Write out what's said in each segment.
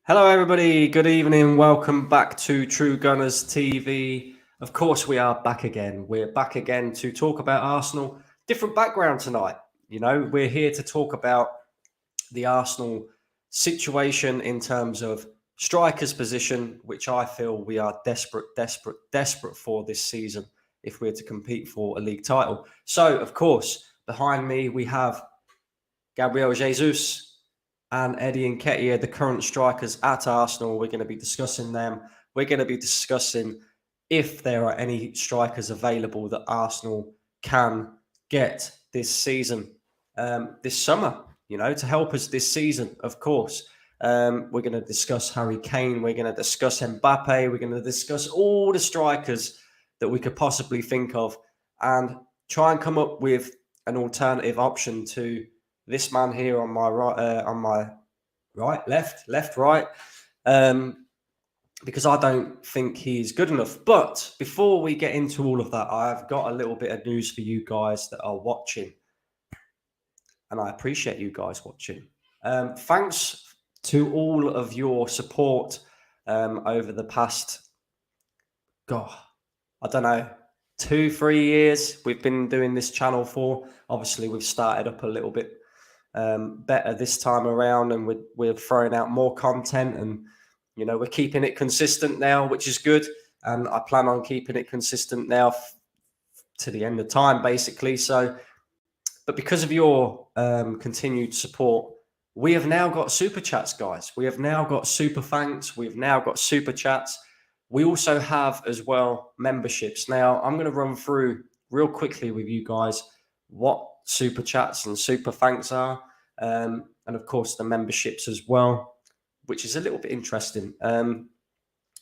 Hello, everybody. Good evening. Welcome back to True Gunners TV. Of course, we are back again. We're back again to talk about Arsenal. Different background tonight. We're here to talk about the Arsenal situation in terms of strikers position, which I feel we are desperate for this season if we're to compete for a league title. So, of course, behind me, we have Gabriel Jesus and Eddie Nketiah, the current strikers at Arsenal. We're going to be discussing them. We're going to be discussing if there are any strikers available that Arsenal can get this season, this summer, to help us this season, of course. We're going to discuss Harry Kane. We're going to discuss Mbappe. We're going to discuss all the strikers that we could possibly think of and try and come up with an alternative option to this man here on my right, because I don't think he's good enough. But before we get into all of that, I've got a little bit of news for you guys that are watching, and I appreciate you guys watching. Thanks to all of your support over the past, 2-3 years we've been doing this channel for. Obviously, we've started up a little bit better this time around, and we're throwing out more content, and we're keeping it consistent now, which is good, and I plan on keeping it consistent now to the end of time, basically. But because of your continued support, we have now got super chats, guys. We have now got super thanks. We've now got super chats. We also have as well memberships. Now I'm going to run through real quickly with you guys what super chats and super thanks are, and of course the memberships as well, which is a little bit interesting.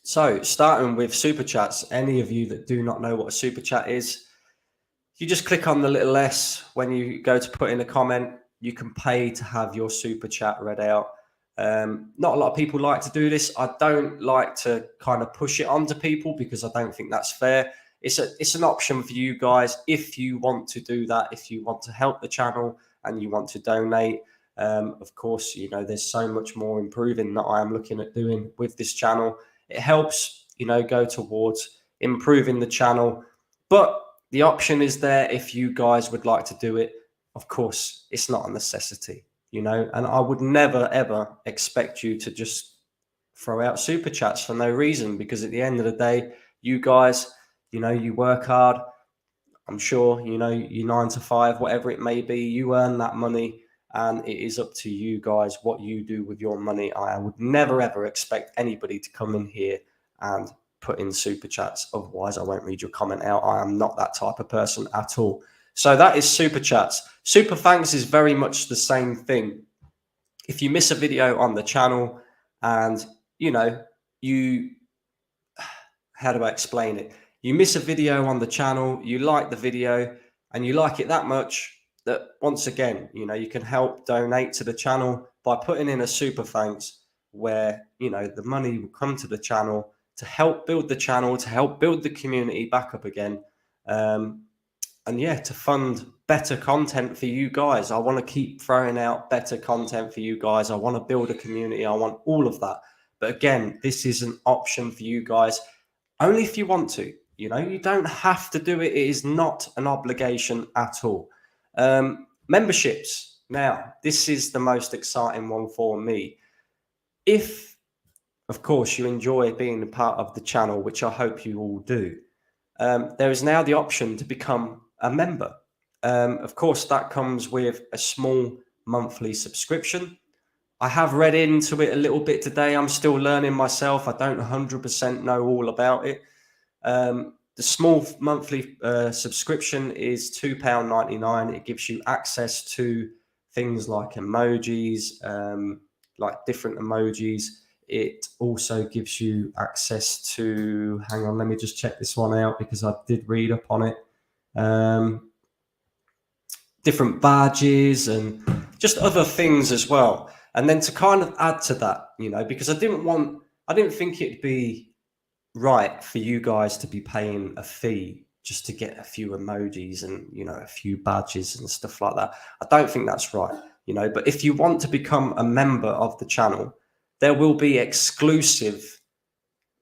So starting with super chats, any of you that do not know what a super chat is, you just click on the little S when you go to put in a comment. You can pay to have your super chat read out. Not a lot of people like to do this. I don't like to kind of push it onto people because I don't think that's fair. It's an option for you guys if you want to do that, if you want to help the channel and you want to donate. Of course, there's so much more improving that I am looking at doing with this channel. It helps, go towards improving the channel. But the option is there if you guys would like to do it. Of course, it's not a necessity, and I would never, ever expect you to just throw out super chats for no reason, because at the end of the day, you guys, you work hard. I'm sure, your 9 to 5, whatever it may be, you earn that money, and it is up to you guys what you do with your money. I would never, ever expect anybody to come in here and put in super chats. Otherwise, I won't read your comment out. I am not that type of person at all. So that is super chats. Super thanks is very much the same thing. If you miss a video on the channel and, how do I explain it? You miss a video on the channel, you like the video, and you like it that much that, once again, you can help donate to the channel by putting in a super thanks where, the money will come to the channel to help build the channel, to help build the community back up again. And yeah, to fund better content for you guys. I want to keep throwing out better content for you guys. I want to build a community. I want all of that. But again, this is an option for you guys only if you want to. You don't have to do it. It is not an obligation at all. Memberships. Now, this is the most exciting one for me. If, of course, you enjoy being a part of the channel, which I hope you all do, there is now the option to become a member. Of course, that comes with a small monthly subscription. I have read into it a little bit today. I'm still learning myself. I don't 100% know all about it. The small monthly subscription is £2.99. It gives you access to things like emojis, like different emojis. It also gives you access to, hang on, let me just check this one out because I did read up on it. Different badges and just other things as well. And then to kind of add to that, because I didn't think it'd be right for you guys to be paying a fee just to get a few emojis and, a few badges and stuff like that. I don't think that's right, but if you want to become a member of the channel, there will be exclusive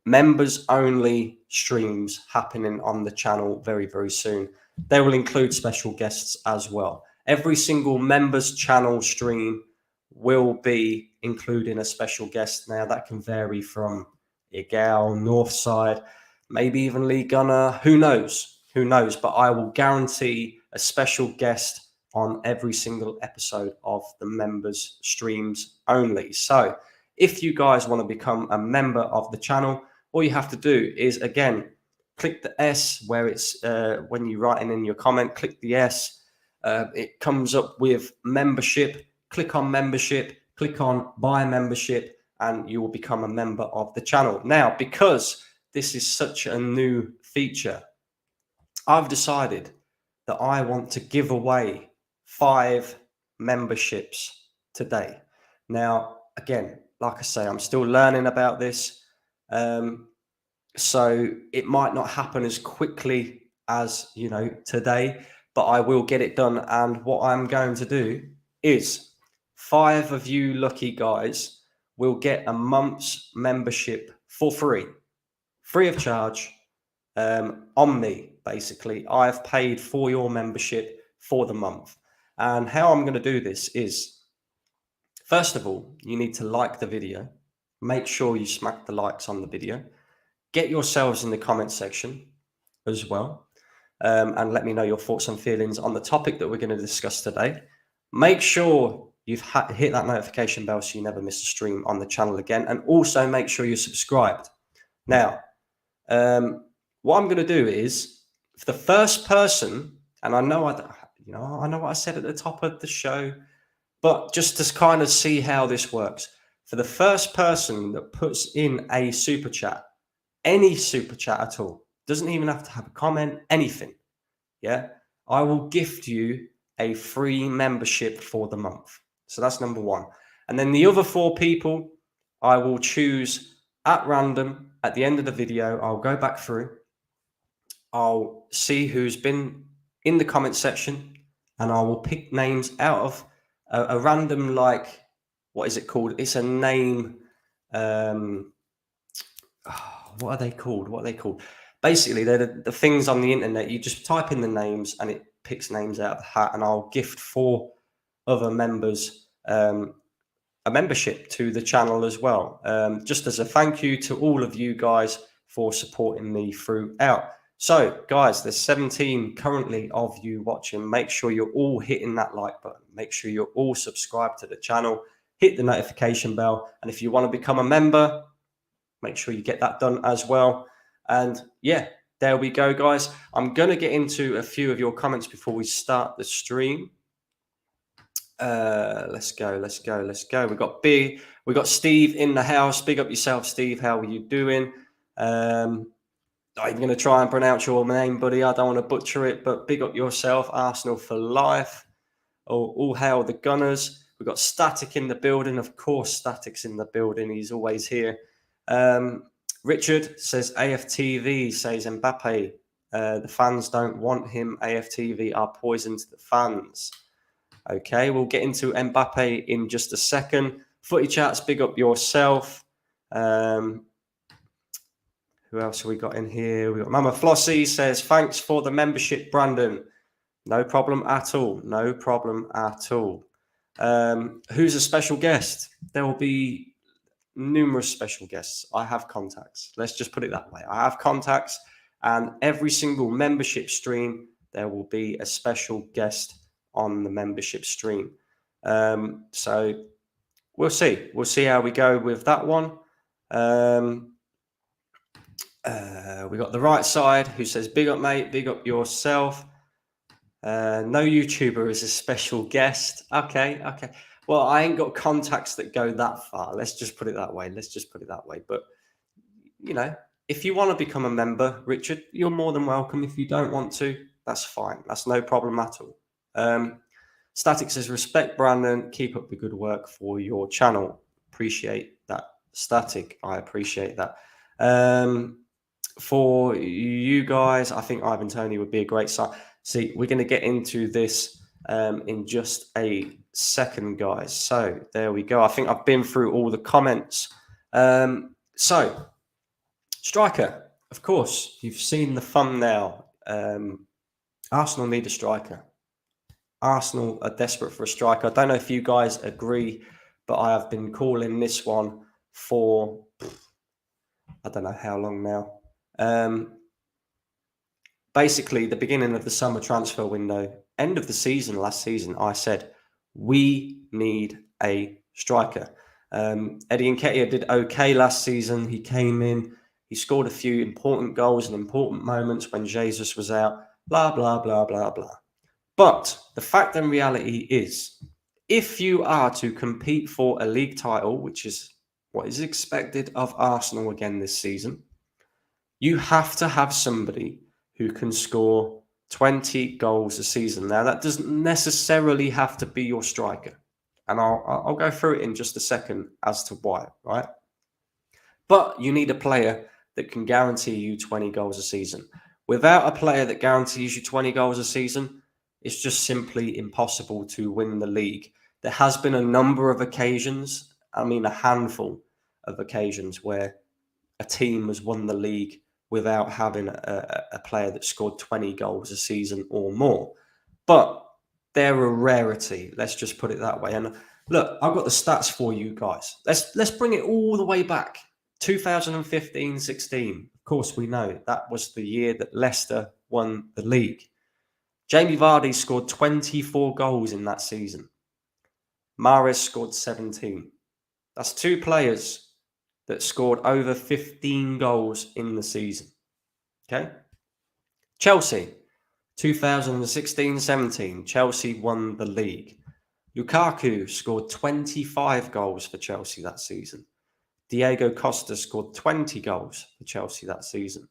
members only streams happening on the channel very, very soon. They will include special guests as well. Every single members channel stream will be including a special guest. Now that can vary from Egal, Northside, maybe even Lee Gunner. Who knows? Who knows? But I will guarantee a special guest on every single episode of the members streams only. So if you guys want to become a member of the channel, all you have to do is, again, click the S where it's when you're writing in your comment, click the S. It comes up with membership. Click on membership, click on buy membership, and you will become a member of the channel. Now, because this is such a new feature, I've decided that I want to give away 5 memberships today. Now, again, like I say, I'm still learning about this. So it might not happen as quickly as, today, but I will get it done. And what I'm going to do is 5 of you lucky guys will get a month's membership for free of charge, on me, basically. I've paid for your membership for the month. And how I'm going to do this is, first of all, you need to like the video. Make sure you smack the likes on the video. Get yourselves in the comment section as well, and let me know your thoughts and feelings on the topic that we're going to discuss today. Make sure you've hit that notification bell so you never miss a stream on the channel again, and also make sure you're subscribed. Now, what I'm going to do is, for the first person, and I know what I said at the top of the show, but just to kind of see how this works, for the first person that puts in a super chat, any super chat at all, doesn't even have to have a comment, anything, yeah, I will gift you a free membership for the month. So that's number 1. And then the other 4 people, I will choose at random at the end of the video. I'll go back through. I'll see who's been in the comment section, and I will pick names out of a random, like, what is it called? It's a name. What are they called? Basically, they're the things on the internet. You just type in the names and it picks names out of the hat, and I'll gift 4 other members a membership to the channel as well, just as a thank you to all of you guys for supporting me throughout. So, guys, there's 17 currently of you watching. Make sure you're all hitting that like button. Make sure you're all subscribed to the channel. Hit the notification bell. And if you want to become a member, make sure you get that done as well. And yeah, there we go, guys. I'm going to get into a few of your comments before we start the stream. Let's go. We got Steve in the house. Big up yourself, Steve. How are you doing? I'm going to try and pronounce your name, buddy. I don't want to butcher it, but big up yourself. Arsenal for life. All hail the Gunners. We've got Static in the building. Of course, Static's in the building. He's always here. Richard says AFTV, says Mbappe. The fans don't want him. AFTV are poison to the fans. Okay, we'll get into Mbappe in just a second. Footy chats, big up yourself. Who else have we got in here? We got Mama Flossie says, thanks for the membership, Brandon. No problem at all. No problem at all. Who's a special guest? There will be numerous special guests. I have contacts. Let's just put it that way. I have contacts, and every single membership stream, there will be a special guest on the membership stream. So we'll see. We'll see how we go with that one. We got the right side who says, big up, mate, big up yourself. No YouTuber is a special guest. Okay. Well, I ain't got contacts that go that far. Let's just put it that way. But, if you want to become a member, Richard, you're more than welcome. If you don't want to, that's fine. That's no problem at all. Static says, respect, Brandon. Keep up the good work for your channel. Appreciate that, Static. I appreciate that. For you guys, I think Ivan Toney would be a great sign. See, we're going to get into this in just a second, guys. So there we go. I think I've been through all the comments. So striker, of course, you've seen the thumbnail. Arsenal need a striker. Arsenal are desperate for a striker. I don't know if you guys agree, but I have been calling this one for I don't know how long now. Basically, the beginning of the summer transfer window, end of the season, last season, I said, we need a striker. Eddie Nketiah did okay last season. He came in, he scored a few important goals and important moments when Jesus was out, blah, blah, blah, blah, blah. But the fact and reality is, if you are to compete for a league title, which is what is expected of Arsenal again this season, you have to have somebody who can score 20 goals a season. Now, that doesn't necessarily have to be your striker. And I'll go through it in just a second as to why, right? But you need a player that can guarantee you 20 goals a season. Without a player that guarantees you 20 goals a season, it's just simply impossible to win the league. There has been a number of occasions, I mean a handful of occasions, where a team has won the league without having a player that scored 20 goals a season or more. But they're a rarity, let's just put it that way. And look, I've got the stats for you guys. Let's bring it all the way back. 2015-16. Of course, we know that was the year that Leicester won the league. Jamie Vardy scored 24 goals in that season. Mahrez scored 17. That's two players that scored over 15 goals in the season. Okay? Chelsea, 2016-17, Chelsea won the league. Lukaku scored 25 goals for Chelsea that season. Diego Costa scored 20 goals for Chelsea that season.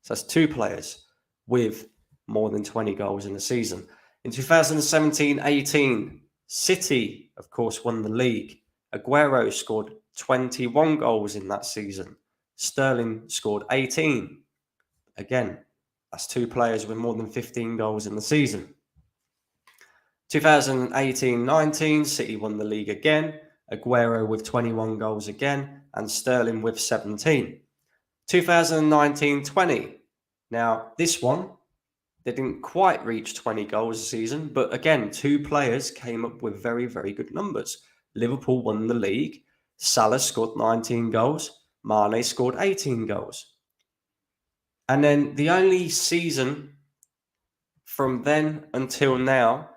So that's two players with more than 20 goals in the season. In 2017-18, City, of course, won the league. Aguero scored 21 goals in that season. Sterling scored 18. Again, that's two players with more than 15 goals in the season. 2018-19, City won the league again. Aguero with 21 goals again, and Sterling with 17. 2019-20. Now, this one, they didn't quite reach 20 goals a season, but again, two players came up with very, very good numbers. Liverpool won the league. Salah scored 19 goals. Mane scored 18 goals. And then the only season from then until now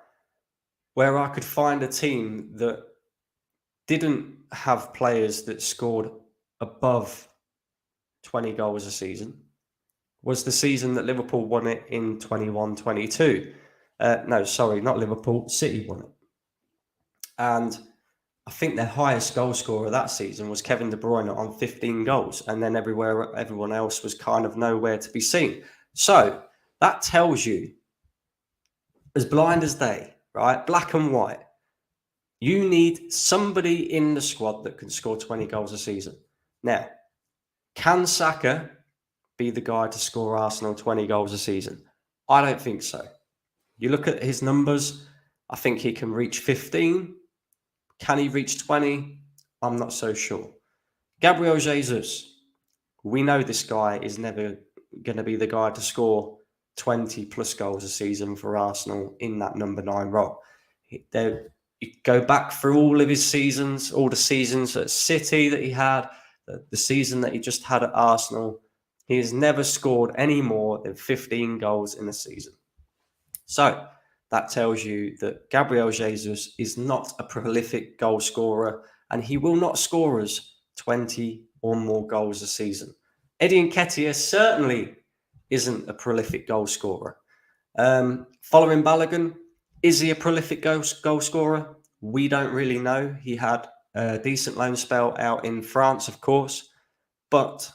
where I could find a team that didn't have players that scored above 20 goals a season was the season that Liverpool won it in 21-22. No, sorry, not Liverpool. City won it. And I think their highest goal scorer that season was Kevin De Bruyne on 15 goals. And then everyone else was kind of nowhere to be seen. So that tells you, as blind as day, right? Black and white. You need somebody in the squad that can score 20 goals a season. Now, can Saka be the guy to score Arsenal 20 goals a season? I don't think so. You look at his numbers, I think he can reach 15. Can he reach 20? I'm not so sure. Gabriel Jesus, we know this guy is never going to be the guy to score 20 plus goals a season for Arsenal in that number 9 role. You go back through all of his seasons, all the seasons at City that he had, the season that he just had at Arsenal, he has never scored any more than 15 goals in a season. So that tells you that Gabriel Jesus is not a prolific goal scorer, and he will not score us 20 or more goals a season. Eddie Nketiah certainly isn't a prolific goal scorer. Following Balogun, is he a prolific goal scorer? We don't really know. He had a decent loan spell out in France, of course, but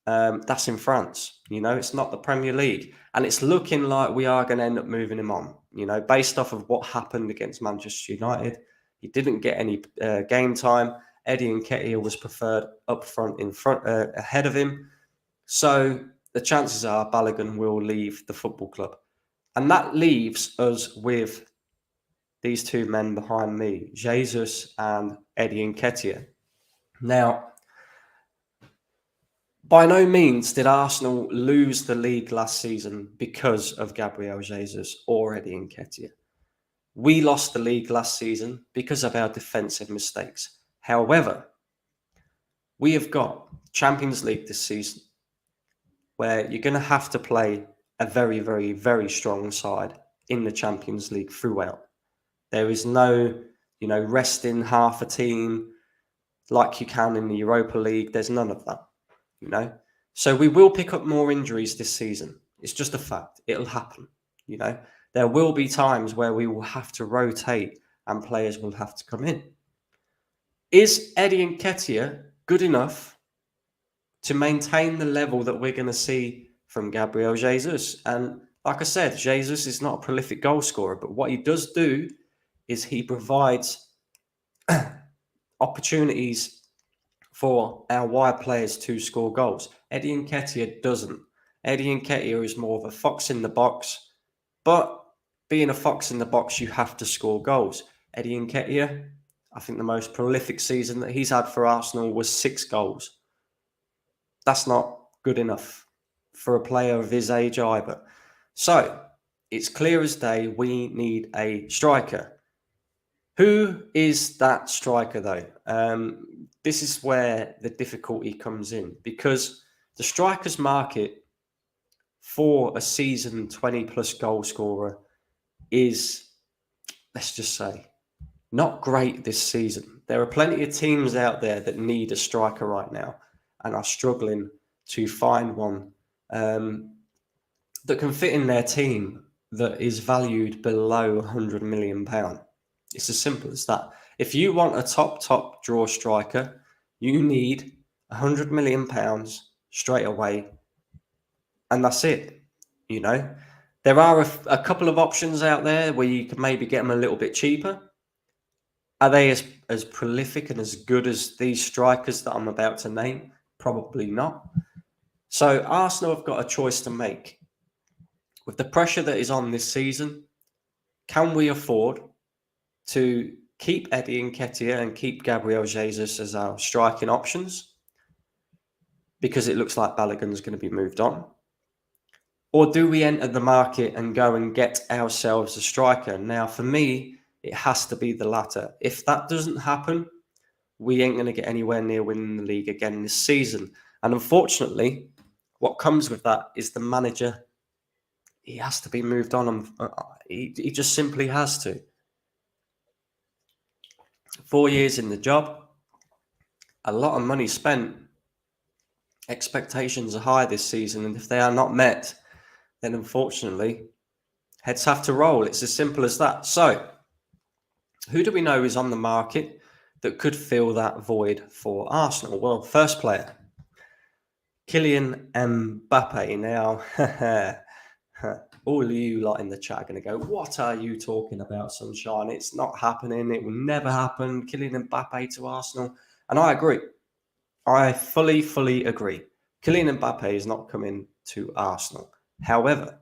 that's in France. You know, it's not the Premier League. And it's looking like we are going to end up moving him on, you know, based off of what happened against Manchester United. He didn't get any game time. Eddie Nketiah was preferred up front, ahead of him. So the chances are Balogun will leave the football club. And that leaves us with these two men behind me, Jesus and Eddie Nketiah. Now, by no means did Arsenal lose the league last season because of Gabriel Jesus or Eddie Nketiah. We lost the league last season because of our defensive mistakes. However, we have got Champions League this season where you're going to have to play a very, very, very strong side in the Champions League throughout. There is no, resting half a team like you can in the Europa League. There's none of that, So we will pick up more injuries this season. It's just a fact. It'll happen, There will be times where we will have to rotate and players will have to come in. Is Eddie Nketiah good enough to maintain the level that we're going to see from Gabriel Jesus? And like I said, Jesus is not a prolific goal scorer, but what he does do is he provides opportunities for our wide players to score goals. Eddie Nketiah doesn't. Eddie Nketiah is more of a fox in the box, but being a fox in the box, you have to score goals. Eddie Nketiah, I think the most prolific season that he's had for Arsenal was 6 goals. That's not good enough for a player of his age either. So it's clear as day we need a striker. Who is that striker, though? This is where the difficulty comes in, because the strikers market for a seasoned 20-plus goal scorer is, let's just say, not great this season. There are plenty of teams out there that need a striker right now and are struggling to find one that can fit in their team that is valued below £100 million. It's as simple as that. If you want a top draw striker, you need £100 million straight away, and that's it. There are a couple of options out there where you can maybe get them a little bit cheaper. Are they as prolific and as good as these strikers that I'm about to name? Probably not. So Arsenal have got a choice to make. With the pressure that is on this season, can we afford to keep Eddie Nketiah and keep Gabriel Jesus as our striking options, because it looks like Balogun's going to be moved on? Or do we enter the market and go and get ourselves a striker? Now, for me, it has to be the latter. If that doesn't happen, we ain't going to get anywhere near winning the league again this season. And unfortunately, what comes with that is the manager, he has to be moved on. He just simply has to. 4 years in the job, a lot of money spent. Expectations are high this season, and if they are not met, then unfortunately, heads have to roll. It's as simple as that. So, who do we know is on the market that could fill that void for Arsenal? Well, first player, Kylian Mbappe. Now, all of you lot in the chat are going to go, what are you talking about, sunshine? It's not happening. It will never happen. Kylian Mbappe to Arsenal. And I agree. I fully agree. Kylian Mbappe is not coming to Arsenal. However,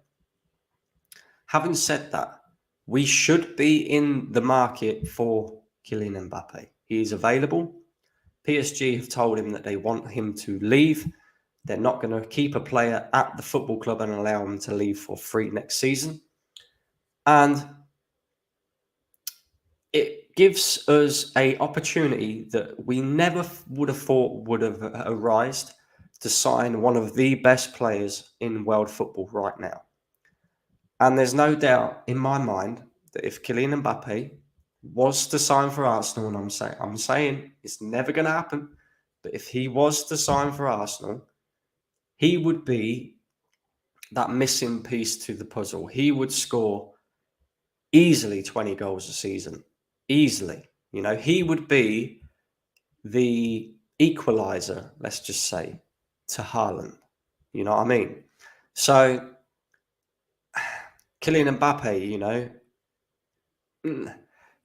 having said that, we should be in the market for Kylian Mbappe. He is available. PSG have told him that they want him to leave. They're not going to keep a player at the football club and allow him to leave for free next season. And it gives us an opportunity that we never would have thought would have arisen to sign one of the best players in world football right now. And there's no doubt in my mind that if Kylian Mbappe was to sign for Arsenal, and I'm saying it's never going to happen, but if he was to sign for Arsenal, he would be that missing piece to the puzzle. He would score easily 20 goals a season. Easily. He would be the equalizer, let's just say, to Haaland. You know what I mean? So, Kylian Mbappe,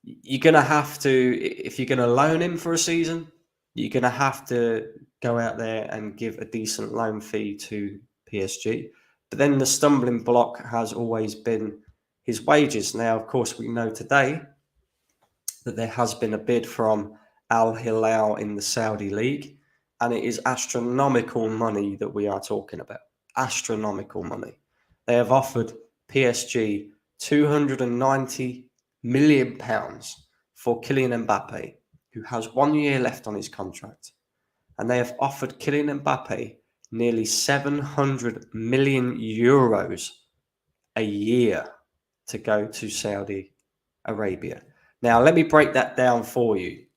you're going to have to, if you're going to loan him for a season, you're going to have to go out there and give a decent loan fee to PSG. But then the stumbling block has always been his wages. Now, of course, we know today that there has been a bid from Al Hilal in the Saudi League, and it is astronomical money that we are talking about. Astronomical money. They have offered PSG £290 million for Kylian Mbappe, who has 1 year left on his contract. And they have offered Kylian Mbappe nearly 700 million euros a year to go to Saudi Arabia. Now, let me break that down for you.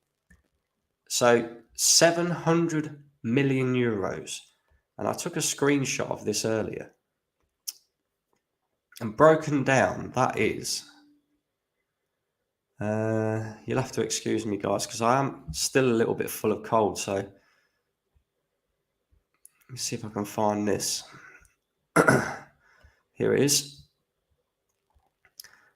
So 700 million euros. And I took a screenshot of this earlier. And broken down, that is... you'll have to excuse me, guys, because I am still a little bit full of cold. So let me see if I can find this. Here it is.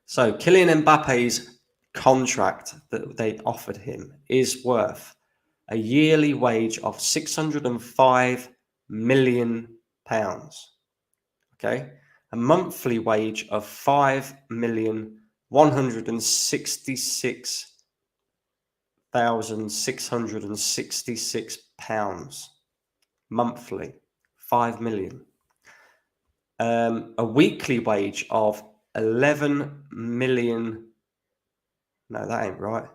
So Kylian Mbappe's contract that they offered him is worth a yearly wage of £605 million. Okay, a monthly wage of £5,166,666 monthly. 5 million. A weekly wage of 11 million. No, that ain't right.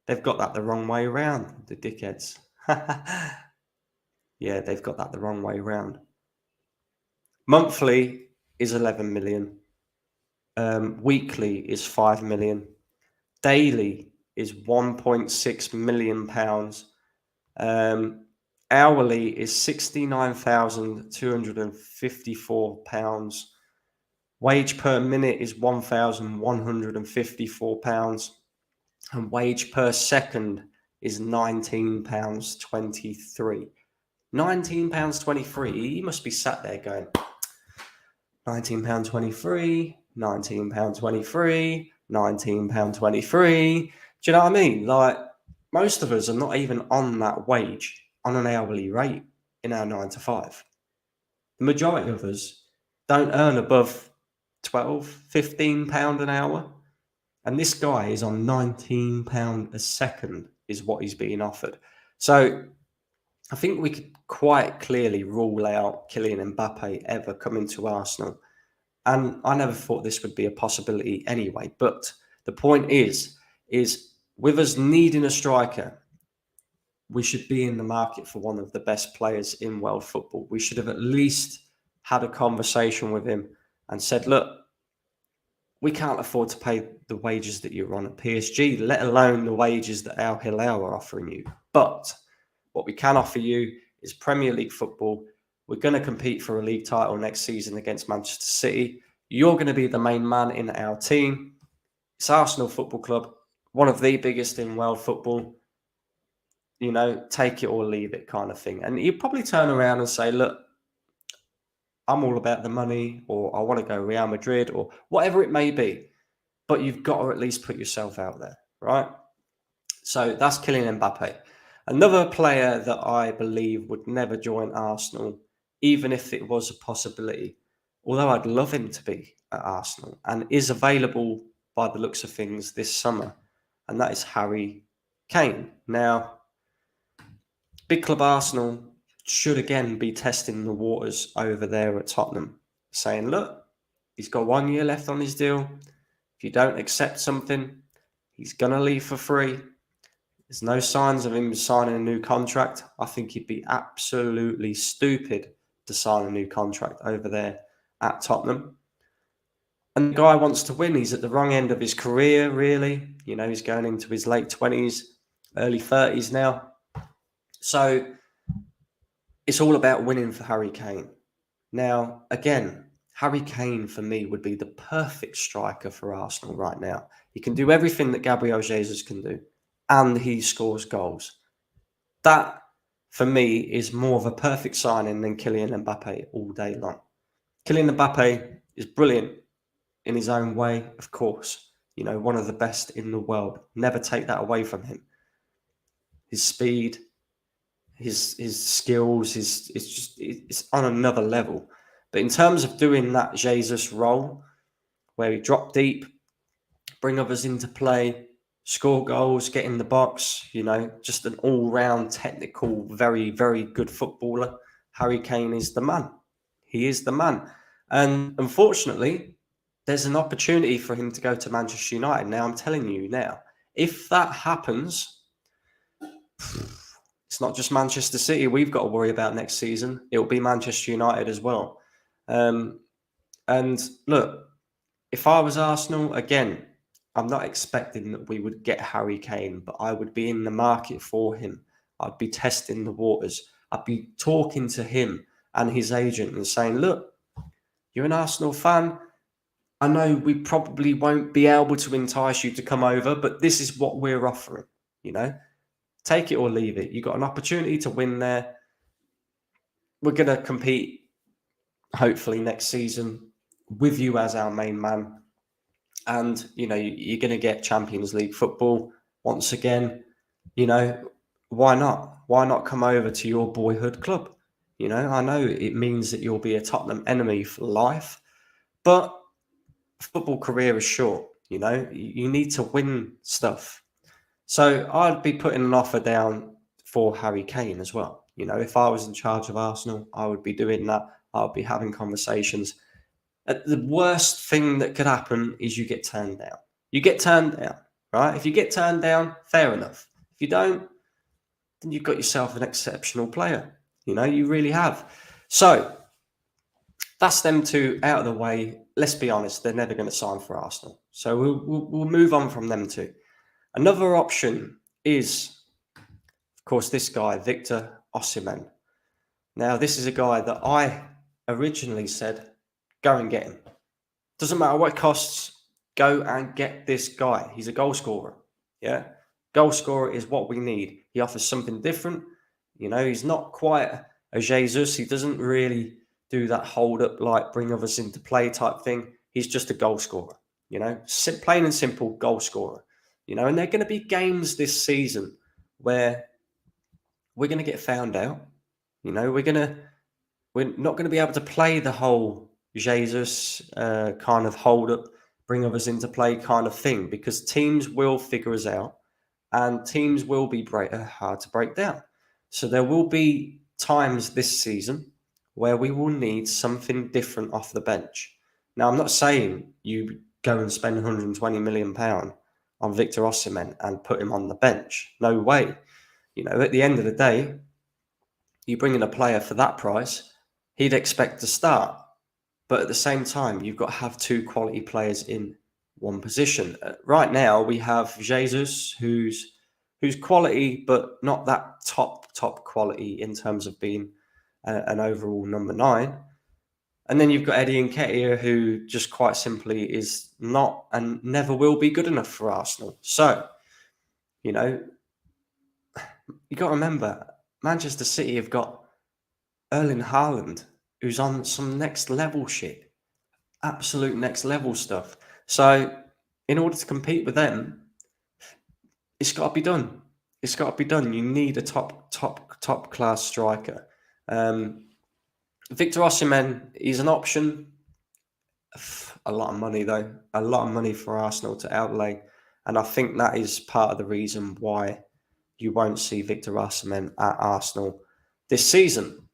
They've got that the wrong way around, the dickheads. Yeah, they've got that the wrong way around. Monthly is 11 million. Weekly is 5 million. Daily is 1.6 million pounds. Hourly is £69,254. Wage per minute is £1,154. And wage per second is £19.23. £19.23. He must be sat there going, £19.23, £19.23, £19.23. Do you know what I mean? Like, most of us are not even on that wage on an hourly rate in our 9 to 5. The majority of us don't earn above £12, £15 an hour. And this guy is on £19 a second is what he's being offered. So I think we could quite clearly rule out Kylian Mbappe ever coming to Arsenal. And I never thought this would be a possibility anyway. But the point is with us needing a striker, we should be in the market for one of the best players in world football. We should have at least had a conversation with him and said, look, we can't afford to pay the wages that you're on at PSG, let alone the wages that Al Hilal are offering you. But what we can offer you is Premier League football. We're going to compete for a league title next season against Manchester City. You're going to be the main man in our team. It's Arsenal Football Club, one of the biggest in world football. You know, take it or leave it kind of thing. And you probably turn around and say, look, I'm all about the money, or I want to go Real Madrid, or whatever it may be. But you've got to at least put yourself out there, right? So that's Kylian Mbappe. Another player that I believe would never join Arsenal, even if it was a possibility, although I'd love him to be at Arsenal, and is available by the looks of things this summer, and that is Harry Kane. Now, big club Arsenal should again be testing the waters over there at Tottenham, saying, look, he's got 1 year left on his deal. If you don't accept something, he's going to leave for free. There's no signs of him signing a new contract. I think he'd be absolutely stupid to sign a new contract over there at Tottenham. And the guy wants to win. He's at the wrong end of his career, really. You know, he's going into his late 20s, early 30s now. So it's all about winning for Harry Kane. Now, again, Harry Kane for me would be the perfect striker for Arsenal right now. He can do everything that Gabriel Jesus can do, and he scores goals. That, for me, is more of a perfect signing than Kylian Mbappe all day long. Kylian Mbappe is brilliant in his own way, of course. You know, one of the best in the world. Never take that away from him. His speed, his skills, it's on another level. But in terms of doing that Jesus role, where he drop deep, bring others into play, score goals, get in the box, just an all-round technical, very, very good footballer. Harry Kane is the man. He is the man. And unfortunately, there's an opportunity for him to go to Manchester United. Now, I'm telling you now, if that happens, it's not just Manchester City we've got to worry about next season. It'll be Manchester United as well. And look, if I was Arsenal, again, I'm not expecting that we would get Harry Kane, but I would be in the market for him. I'd be testing the waters. I'd be talking to him and his agent and saying, look, you're an Arsenal fan. I know we probably won't be able to entice you to come over, but this is what we're offering, Take it or leave it. You've got an opportunity to win there. We're going to compete, hopefully, next season with you as our main man. And, you're going to get Champions League football once again. Why not? Why not come over to your boyhood club? I know it means that you'll be a Tottenham enemy for life, but football career is short. You need to win stuff. So I'd be putting an offer down for Harry Kane as well. If I was in charge of Arsenal, I would be doing that. I would be having conversations. The worst thing that could happen is you get turned down. You get turned down, right? If you get turned down, fair enough. If you don't, then you've got yourself an exceptional player. You really have. So that's them two out of the way. Let's be honest, they're never going to sign for Arsenal. So we'll move on from them two. Another option is, of course, this guy, Victor Osimhen. Now, this is a guy that I originally said, go and get him. Doesn't matter what it costs, go and get this guy. He's a goal scorer. Yeah. Goal scorer is what we need. He offers something different. He's not quite a Jesus. He doesn't really do that hold up, like bring others into play type thing. He's just a goal scorer. Plain and simple goal scorer. And there are going to be games this season where we're going to get found out. We're not going to be able to play the whole Jesus kind of hold up, bring others into play kind of thing, because teams will figure us out and teams will be hard to break down. So there will be times this season where we will need something different off the bench. Now, I'm not saying you go and spend £120 million on Victor Osimhen and put him on the bench. No way. At the end of the day, you bring in a player for that price, he'd expect to start. But at the same time, you've got to have two quality players in one position. Right now, we have Jesus, who's quality, but not that top quality in terms of being an overall number 9. And then you've got Eddie Nketiah, who just quite simply is not and never will be good enough for Arsenal. So, you got to remember, Manchester City have got Erling Haaland, who's on some next level shit, absolute next level stuff. So, in order to compete with them, it's got to be done. It's got to be done. You need a top class striker. Victor Osimhen is an option. A lot of money, though. A lot of money for Arsenal to outlay. And I think that is part of the reason why you won't see Victor Osimhen at Arsenal this season.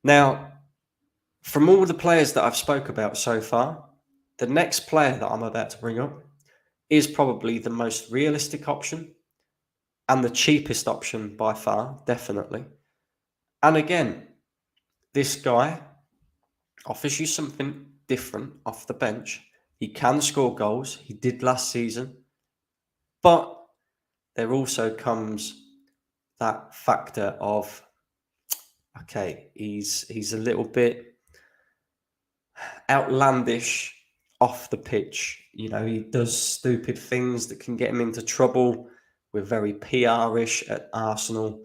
Now, from all the players that I've spoke about so far, the next player that I'm about to bring up is probably the most realistic option and the cheapest option by far, definitely. And again, this guy offers you something different off the bench. He can score goals. He did last season. But there also comes that factor of, okay, he's a little bit outlandish off the pitch. He does stupid things that can get him into trouble. We're very PR-ish at Arsenal.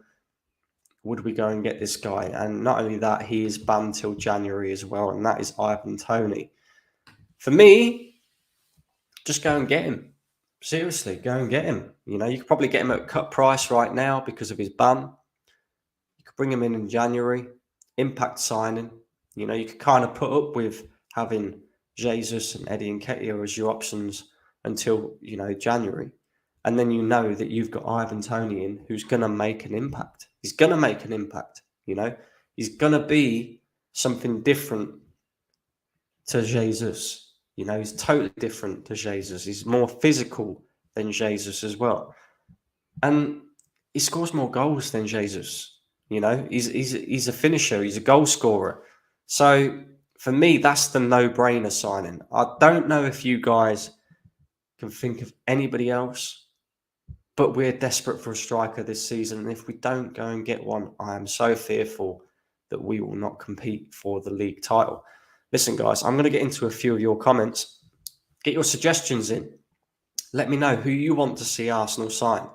Would we go and get this guy? And not only that, he is banned till January as well, and that is Ivan Toney. For me, just go and get him. Seriously, go and get him. You could probably get him at cut price right now because of his ban. You could bring him in January, impact signing. You could kind of put up with having Jesus and Eddie Nketiah as your options until, January. And then you know that you've got Ivan Toney in, who's going to make an impact. He's going to make an impact, you know. He's going to be something different to Jesus. You know, he's totally different to Jesus. He's more physical than Jesus as well. And he scores more goals than Jesus. You know, he's a finisher. He's a goal scorer. So for me, that's the no-brainer signing. I don't know if you guys can think of anybody else, but we're desperate for a striker this season. And if we don't go and get one, I am so fearful that we will not compete for the league title. Listen, guys, I'm going to get into a few of your comments. Get your suggestions in. Let me know who you want to see Arsenal sign.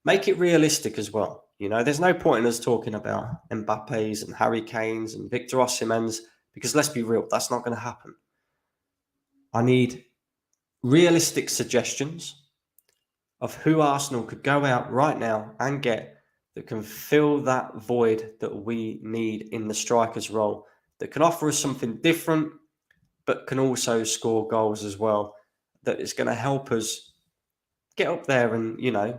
Make it realistic as well. You know, there's no point in us talking about Mbappe's and Harry Kane's and Victor Osimhen's, because let's be real, that's not going to happen. I need realistic suggestions of who Arsenal could go out right now and get that can fill that void that we need in the striker's role, that can offer us something different, but can also score goals as well, that is going to help us get up there and, you know,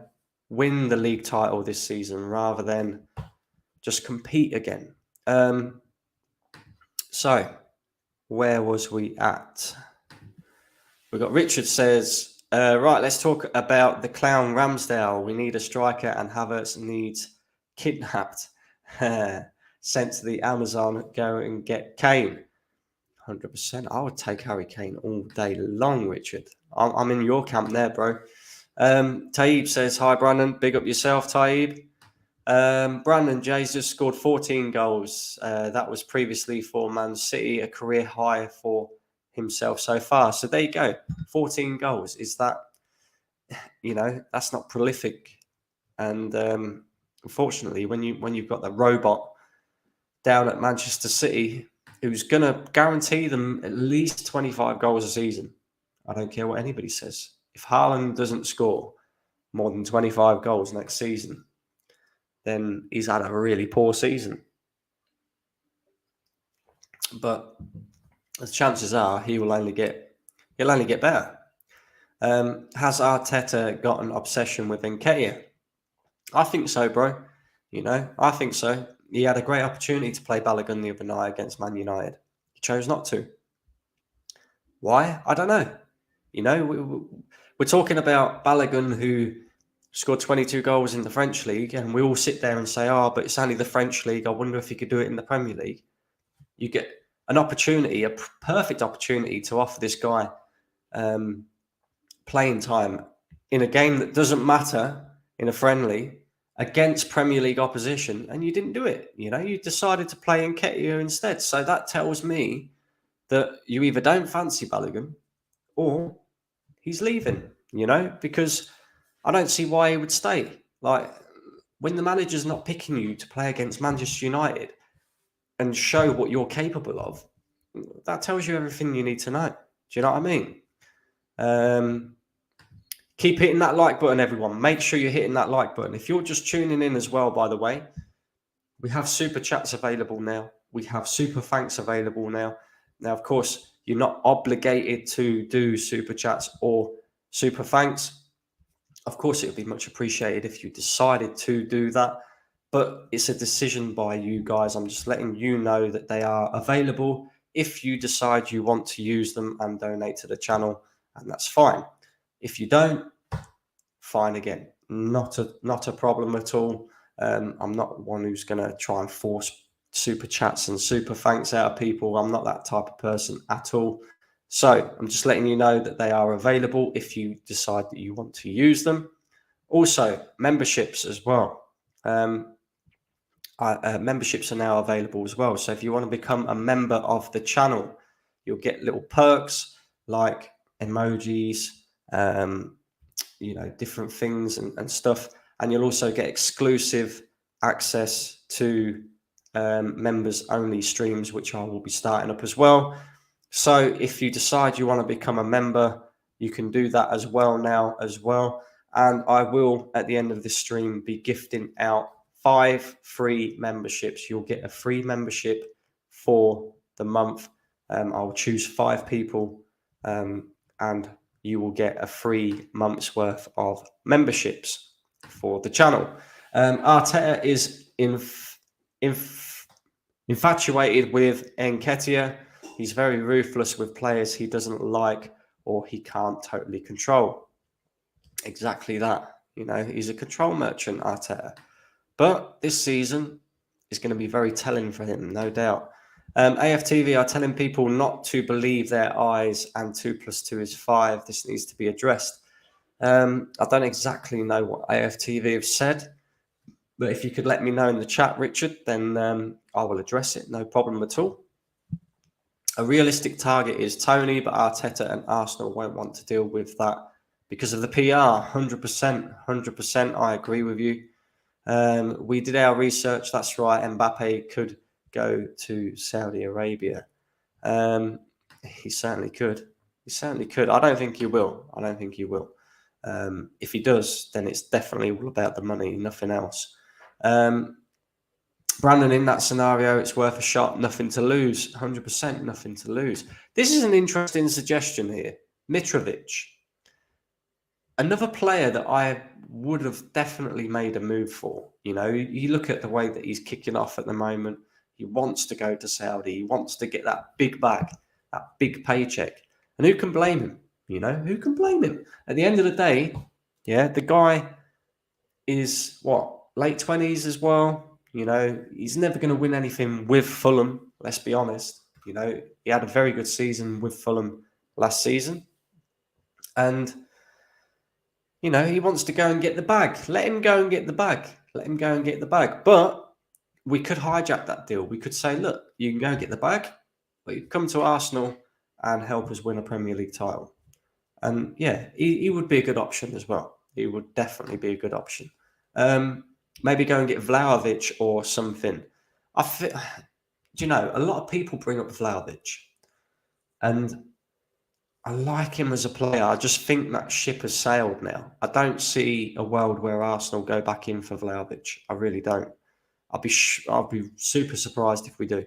win the league title this season rather than just compete again. So, where was we at? We've got Richard says, right, let's talk about the clown Ramsdale. We need a striker and Havertz needs kidnapped. Sent to the Amazon, go and get Kane. 100%. I would take Harry Kane all day long, Richard. I'm in your camp there, bro. Taib says, hi, Brandon. Big up yourself, Taib. Brandon Jesus scored 14 goals. That was previously for Man City, a career high for himself so far. So there you go. 14 goals. Is that, you know, that's not prolific. And unfortunately, when you've got the robot down at Manchester City who's going to guarantee them at least 25 goals a season, I don't care what anybody says. If Haaland doesn't score more than 25 goals next season, then he's had a really poor season. But the chances are he'll only get better. Has Arteta got an obsession with Nketiah? I think so, bro. You know, I think so. He had a great opportunity to play Balogun the other night against Man United. He chose not to. Why? I don't know. You know, we're talking about Balogun, who scored 22 goals in the French league, and we all sit there and say, oh, but it's only the French league. I wonder if he could do it in the Premier League. You get an opportunity, a perfect opportunity to offer this guy playing time in a game that doesn't matter, in a friendly, against Premier League opposition, and you didn't do it. You know, you decided to play Nketiah instead. So that tells me that you either don't fancy Balogun or he's leaving, you know, because I don't see why he would stay. Like, when the manager's not picking you to play against Manchester United and show what you're capable of, that tells you everything you need to know. Do you know what I mean? Keep hitting that like button, everyone. Make sure you're hitting that like button. If you're just tuning in as well, by the way, we have super chats available now. We have super thanks available now. Now, of course, you're not obligated to do super chats or super thanks. Of course, it would be much appreciated if you decided to do that, but it's a decision by you guys. I'm just letting you know that they are available if you decide you want to use them and donate to the channel, and that's fine. If you don't, fine again. Not a problem at all. I'm not one who's going to try and force super chats and super thanks out of people. I'm not that type of person at all. So I'm just letting you know that they are available if you decide that you want to use them. Also, memberships as well. Memberships are now available as well. So if you want to become a member of the channel, you'll get little perks like emojis, you know, different things and stuff. And you'll also get exclusive access to members only streams, which I will be starting up as well. So if you decide you want to become a member, you can do that as well now as well. And I will, at the end of this stream, be gifting out 5 free memberships. You'll get a free membership for the month. I'll choose 5 people and you will get a free month's worth of memberships for the channel. Arteta is infatuated with Nketiah. He's very ruthless with players he doesn't like or he can't totally control. Exactly that. He's a control merchant, Arteta. But this season is going to be very telling for him, no doubt. AFTV are telling people not to believe their eyes and 2 + 2 is 5. This needs to be addressed. I don't exactly know what AFTV have said, but if you could let me know in the chat, Richard, then I will address it. No problem at all. A realistic target is Toney, but Arteta and Arsenal won't want to deal with that because of the PR. 100%. I agree with you. We did our research. That's right. Mbappe could go to Saudi Arabia. He certainly could. I don't think he will. If he does, then it's definitely all about the money, nothing else. Brandon, in that scenario, it's worth a shot. Nothing to lose. 100%, nothing to lose. This is an interesting suggestion here. Mitrovic. Another player that I would have definitely made a move for. You look at the way that he's kicking off at the moment. He wants to go to Saudi. He wants to get that big bag, that big paycheck. And who can blame him? Who can blame him? At the end of the day, the guy is late 20s as well. He's never going to win anything with Fulham. Let's be honest. He had a very good season with Fulham last season. And he wants to go and get the bag. Let him go and get the bag. But we could hijack that deal. We could say, look, you can go and get the bag, but you come to Arsenal and help us win a Premier League title. And he would be a good option as well. He would definitely be a good option. Maybe go and get Vlahovic or something. A lot of people bring up Vlahovic. And I like him as a player. I just think that ship has sailed now. I don't see a world where Arsenal go back in for Vlahovic. I really don't. I'll be super surprised if we do.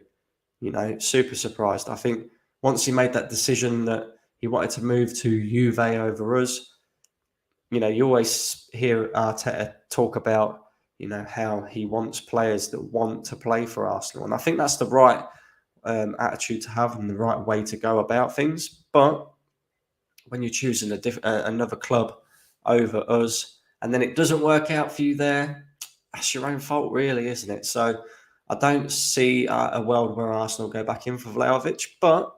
Super surprised. I think once he made that decision that he wanted to move to Juve over us, you always hear Arteta talk about, how he wants players that want to play for Arsenal. And I think that's the right attitude to have and the right way to go about things. But when you're choosing another club over us, and then it doesn't work out for you there, that's your own fault, really, isn't it? So I don't see a world where Arsenal go back in for Vlahovic, but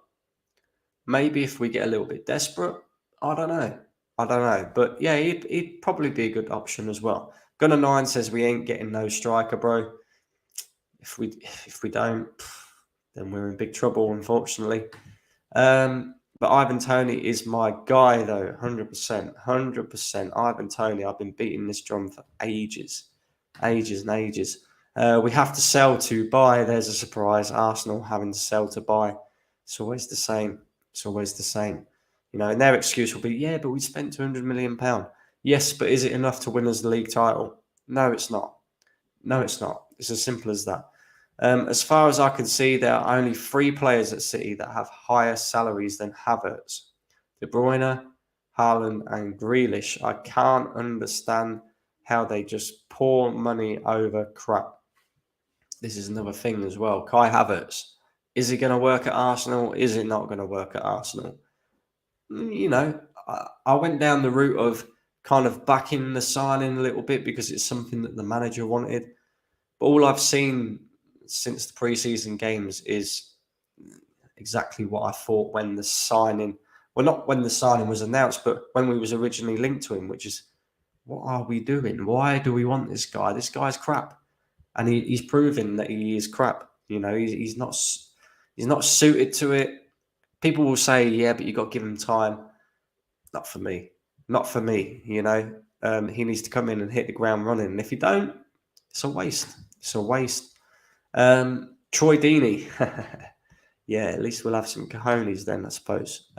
maybe if we get a little bit desperate, I don't know. But he'd probably be a good option as well. Gunner9 says we ain't getting no striker, bro. If we don't, then we're in big trouble, unfortunately. But Ivan Toney is my guy, though. 100%. Ivan Toney. I've been beating this drum for ages. We have to sell to buy. There's a surprise. Arsenal having to sell to buy. It's always the same. And their excuse will be, but we spent £200 million. Yes, but is it enough to win us the league title? No, it's not. It's as simple as that. As far as I can see, there are only 3 players at City that have higher salaries than Havertz. De Bruyne, Haaland and Grealish. I can't understand how they just pour money over crap. This is another thing as well. Kai Havertz. Is it going to work at Arsenal? Is it not going to work at Arsenal? I went down the route of kind of backing the signing a little bit because it's something that the manager wanted. But all I've seen since the pre-season games is exactly what I thought when the signing, not when the signing was announced, but when we was originally linked to him, which is, what are we doing? Why do we want this guy? This guy's crap. And he's proven that he is crap. He's not suited to it. People will say, but you got to give him time. Not for me. He needs to come in and hit the ground running. And if you don't, it's a waste. Troy Deeney. At least we'll have some cojones then, I suppose.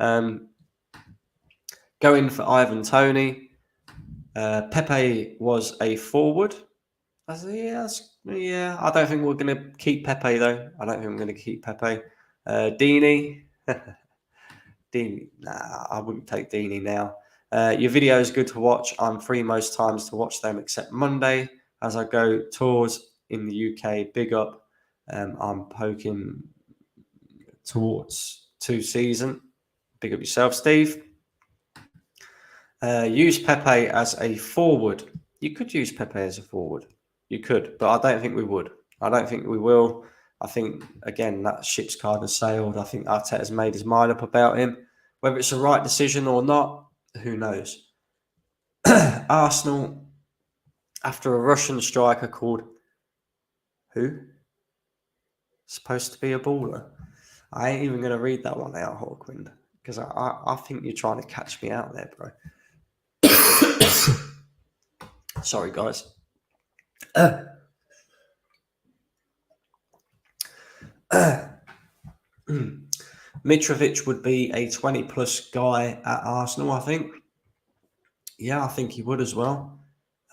Going for Ivan Toney. Pepe was a forward. I don't think we're going to keep Pepe, though. Deeney. Deeney, nah, I wouldn't take Deeney now. Your video is good to watch. I'm free most times to watch them except Monday as I go tours in the UK. Big up. I'm poking towards 2 season. Big up yourself, Steve. Use Pepe as a forward. You could use Pepe as a forward. You could, but I don't think we would. I don't think we will. I think, again, that ship's kind of sailed. I think Arteta's made his mind up about him. Whether it's the right decision or not, who knows? Arsenal, after a Russian striker called who? Supposed to be a baller. I ain't even going to read that one out, Hawkwind, because I think you're trying to catch me out there, bro. Sorry, guys. Mitrovic would be a 20-plus guy at Arsenal, I think. Yeah, I think he would as well.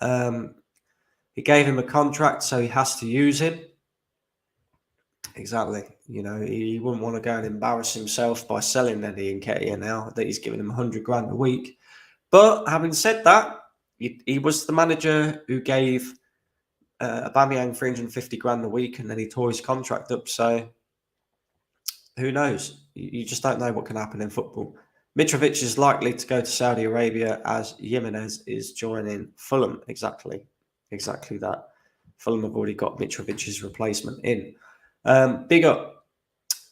He gave him a contract, so he has to use him. Exactly. You know, he wouldn't want to go and embarrass himself by selling Eddie Nketiah now that he's giving him 100 grand a week. But having said that, he was the manager who gave Aubameyang 350 grand a week, and then he tore his contract up. So who knows? You just don't know what can happen in football. Mitrovic is likely to go to Saudi Arabia as Jimenez is joining Fulham. Exactly that. Fulham have already got Mitrovic's replacement in. Big up.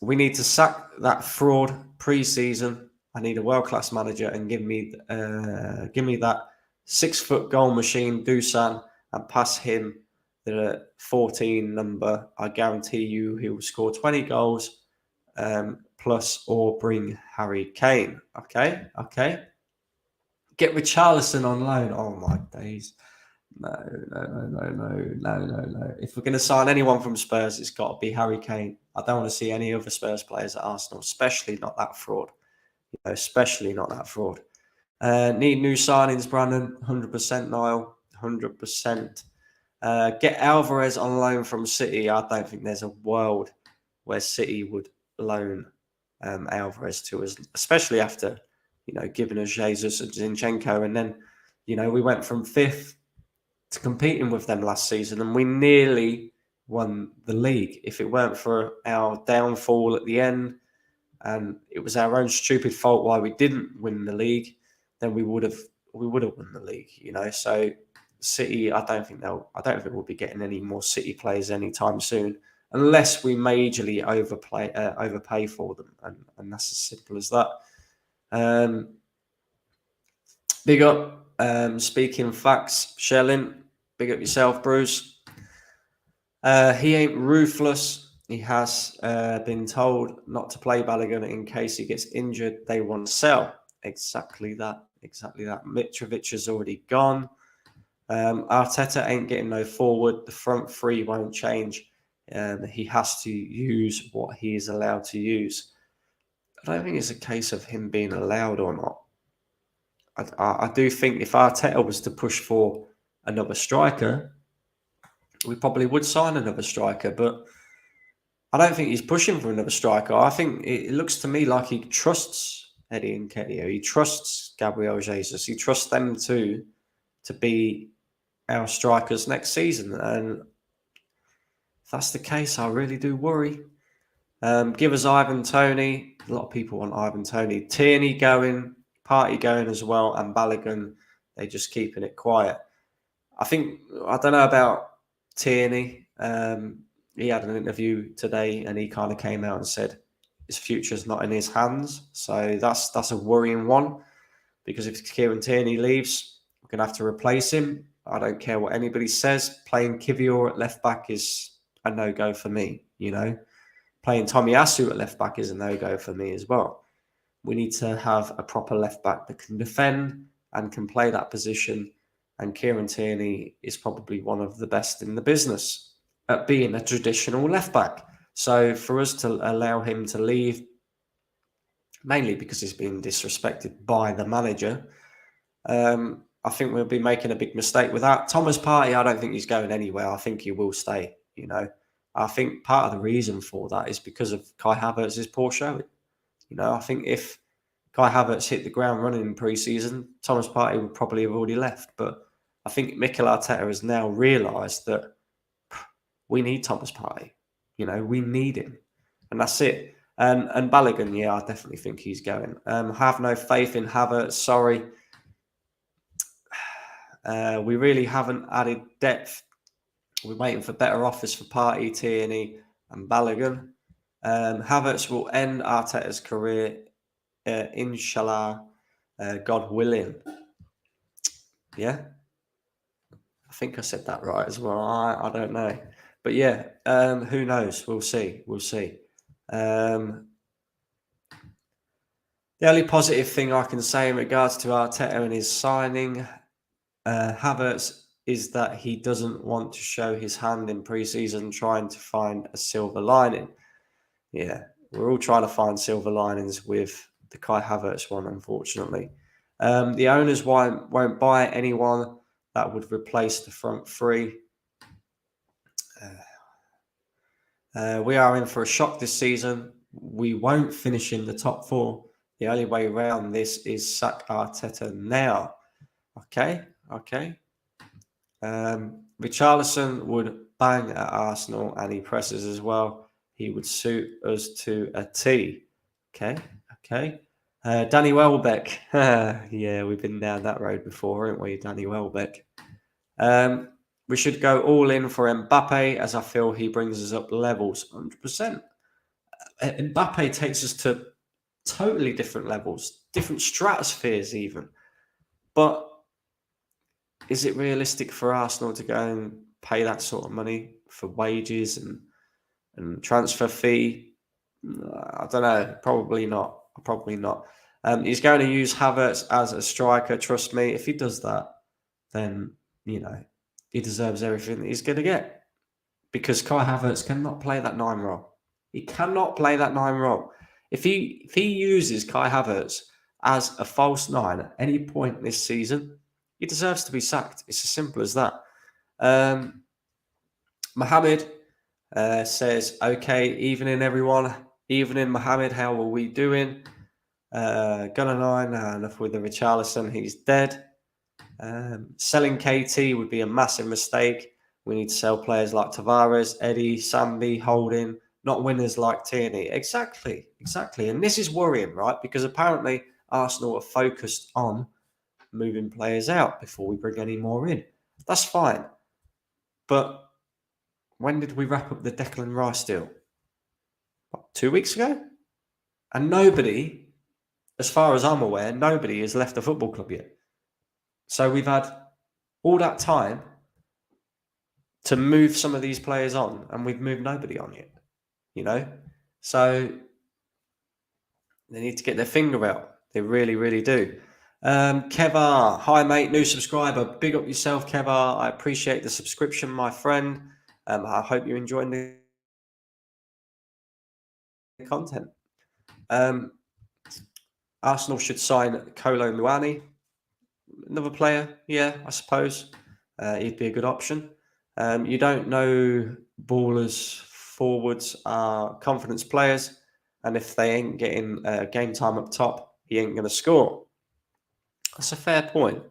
We need to sack that fraud pre-season. I need a world-class manager and give me that 6-foot goal machine, Dusan, and pass him the 14 number. I guarantee you he will score 20 goals plus or bring Harry Kane. Okay. Get Richarlison on loan. Oh, my days. No. If we're going to sign anyone from Spurs, it's got to be Harry Kane. I don't want to see any other Spurs players at Arsenal, especially not that fraud. Especially not that fraud. Need new signings, Brandon. 100%, Niall. 100%. Get Alvarez on loan from City. I don't think there's a world where City would loan Alvarez to us, especially after, giving us Jesus and Zinchenko. And then, we went from 5th to competing with them last season, and we nearly won the league. If it weren't for our downfall at the end, and it was our own stupid fault why we didn't win the league, then we would have won the league. So City, I don't think we'll be getting any more City players anytime soon, unless we majorly overpay for them, and that's as simple as that. Big up. Speaking facts, Shelling, big up yourself, Bruce. He ain't ruthless. He has been told not to play Balogun in case he gets injured. They want to sell. Exactly that. Mitrovic has already gone. Arteta ain't getting no forward. The front three won't change. He has to use what he is allowed to use. I don't think it's a case of him being allowed or not. I do think if Arteta was to push for another striker, we probably would sign another striker, but I don't think he's pushing for another striker. I think it looks to me like he trusts Eddie Nketiah. He trusts Gabriel Jesus. He trusts them to be our strikers next season. And if that's the case, I really do worry. Give us Ivan Toney. A lot of people want Ivan Toney. Tierney going, Party going as well, and Balogun, they're just keeping it quiet. I don't know about Tierney. He had an interview today and he kind of came out and said his future's not in his hands. So that's a worrying one, because if Kieran Tierney leaves, we're going to have to replace him. I don't care what anybody says. Playing Kivior at left back is a no-go for me, Playing Tomiyasu at left back is a no-go for me as well. We need to have a proper left back that can defend and can play that position. And Kieran Tierney is probably one of the best in the business at being a traditional left back. So for us to allow him to leave, mainly because he's been disrespected by the manager, I think we'll be making a big mistake with that. Thomas Partey, I don't think he's going anywhere. I think he will stay, I think part of the reason for that is because of Kai Havertz's poor showing. I think if Kai Havertz hit the ground running in pre-season, Thomas Partey would probably have already left. But I think Mikel Arteta has now realised that we need Thomas Partey. We need him. And that's it. And Balogun, yeah, I definitely think he's going. Have no faith in Havertz, sorry. We really haven't added depth. We're waiting for better offers for Partey, Toney and Balogun. Havertz will end Arteta's career, inshallah, God willing. Yeah? I think I said that right as well. I don't know. But yeah, who knows? We'll see. The only positive thing I can say in regards to Arteta and his signing Havertz is that he doesn't want to show his hand in pre-season trying to find a silver lining. Yeah, we're all trying to find silver linings with the Kai Havertz one, unfortunately. The owners won't buy anyone that would replace the front three. We are in for a shock this season. We won't finish in the top 4. The only way around this is sack Arteta now. Okay. Richarlison would bang at Arsenal, and he presses as well. He would suit us to a T. Okay. Danny Welbeck. Yeah, we've been down that road before, haven't we? Danny Welbeck. We should go all in for Mbappe, as I feel he brings us up levels 100%. Mbappe takes us to totally different levels, different stratospheres even. But is it realistic for Arsenal to go and pay that sort of money for wages and transfer fee? I don't know. Probably not. He's going to use Havertz as a striker. Trust me. If he does that, then, he deserves everything that he's going to get. Because Kai Havertz cannot play that 9 role. He cannot play that 9 role. If he uses Kai Havertz as a false 9 at any point this season, he deserves to be sacked. It's as simple as that. Mohammed says, okay, evening everyone. Evening, Mohammed. How are we doing? Gunner 9, enough with the Richarlison. He's dead. Selling KT would be a massive mistake. We need to sell players like Tavares, Eddie, Sambi, Holding, not winners like Tierney. Exactly. And this is worrying, right? Because apparently Arsenal are focused on moving players out before we bring any more in. That's fine. But when did we wrap up the Declan Rice deal? 2 weeks ago? And nobody, as far as I'm aware, nobody has left the football club yet. So we've had all that time to move some of these players on, and we've moved nobody on yet, So they need to get their finger out. They really, really do. Kevar, hi mate, new subscriber. Big up yourself, Kevar. I appreciate the subscription, my friend. I hope you're enjoying the content. Arsenal should sign Kolo Muani. Another player, yeah, I suppose. He'd be a good option. You don't know ballers, forwards are confidence players, and if they ain't getting game time up top, he ain't going to score. That's a fair point.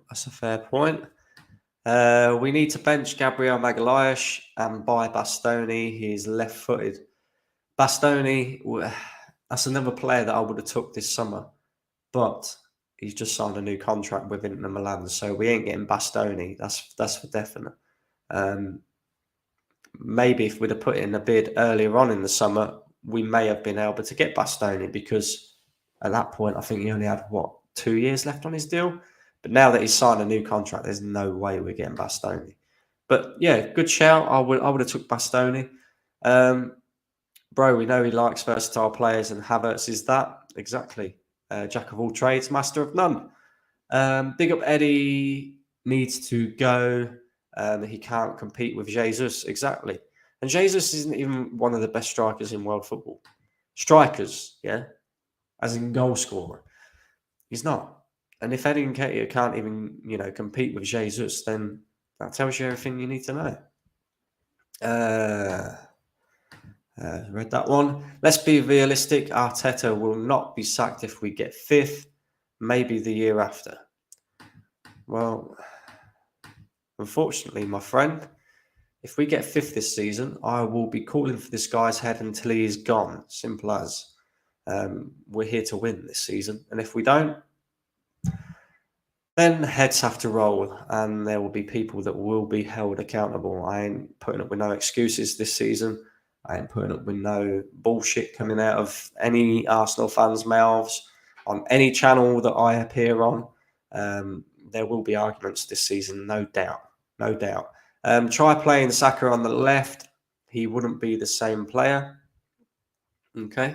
We need to bench Gabriel Magalhaes and buy Bastoni. He's left-footed. Bastoni, that's another player that I would have took this summer, but he's just signed a new contract with Inter Milan, so we ain't getting Bastoni. That's for definite. Maybe if we'd have put in a bid earlier on in the summer, we may have been able to get Bastoni, because at that point, I think he only had, 2 years left on his deal? But now that he's signed a new contract, there's no way we're getting Bastoni. But yeah, good shout. I would have took Bastoni. Bro, we know he likes versatile players, and Havertz is that. Exactly. Jack of all trades, master of none. Big up Eddie needs to go. He can't compete with Jesus. Exactly. And Jesus isn't even one of the best strikers in world football. Strikers, yeah? As in goal scorer. He's not. And if Eddie Nketiah can't even, compete with Jesus, then that tells you everything you need to know. Read that one. Let's be realistic. Arteta will not be sacked if we get 5th. maybe the year after. Well, unfortunately, my friend, if we get fifth this season, I will be calling for this guy's head until he is gone. Simple as. We're here to win this season. And if we don't, then heads have to roll, and there will be people that will be held accountable. I ain't putting up with no excuses this season. I ain't putting up with no bullshit coming out of any Arsenal fans' mouths on any channel that I appear on. There will be arguments this season, no doubt. No doubt. Try playing Saka on the left. He wouldn't be the same player. Okay.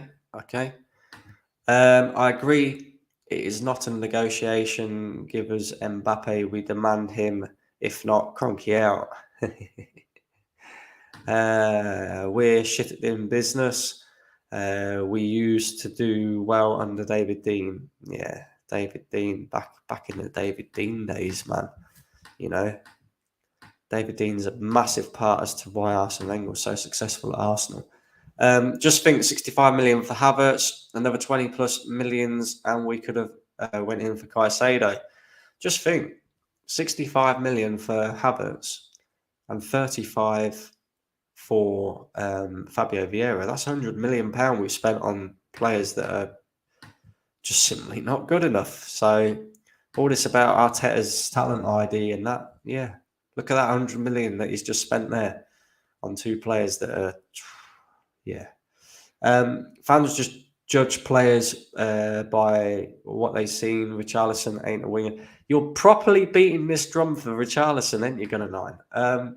I agree. It is not a negotiation. Give us Mbappe. We demand him. If not, Cronky out. We're shit at doing business. We used to do well under David Dean. Yeah, David Dean. Back in the David Dean days, man. You know, David Dean's a massive part as to why Arsene Wenger was so successful at Arsenal. Just think 65 million for Havertz, another 20 plus millions, and we could have went in for Caicedo. Just think 65 million for Havertz and 35 for Fabio Vieira. That's £100 million we've spent on players that are just simply not good enough. So all this about Arteta's talent ID and that, yeah, look at that 100 million that he's just spent there on two players that are, yeah. Fans just judge players by what they've seen. Richarlison ain't a winger. You're properly beating this drum for Richarlison, ain't you, Gunner 9?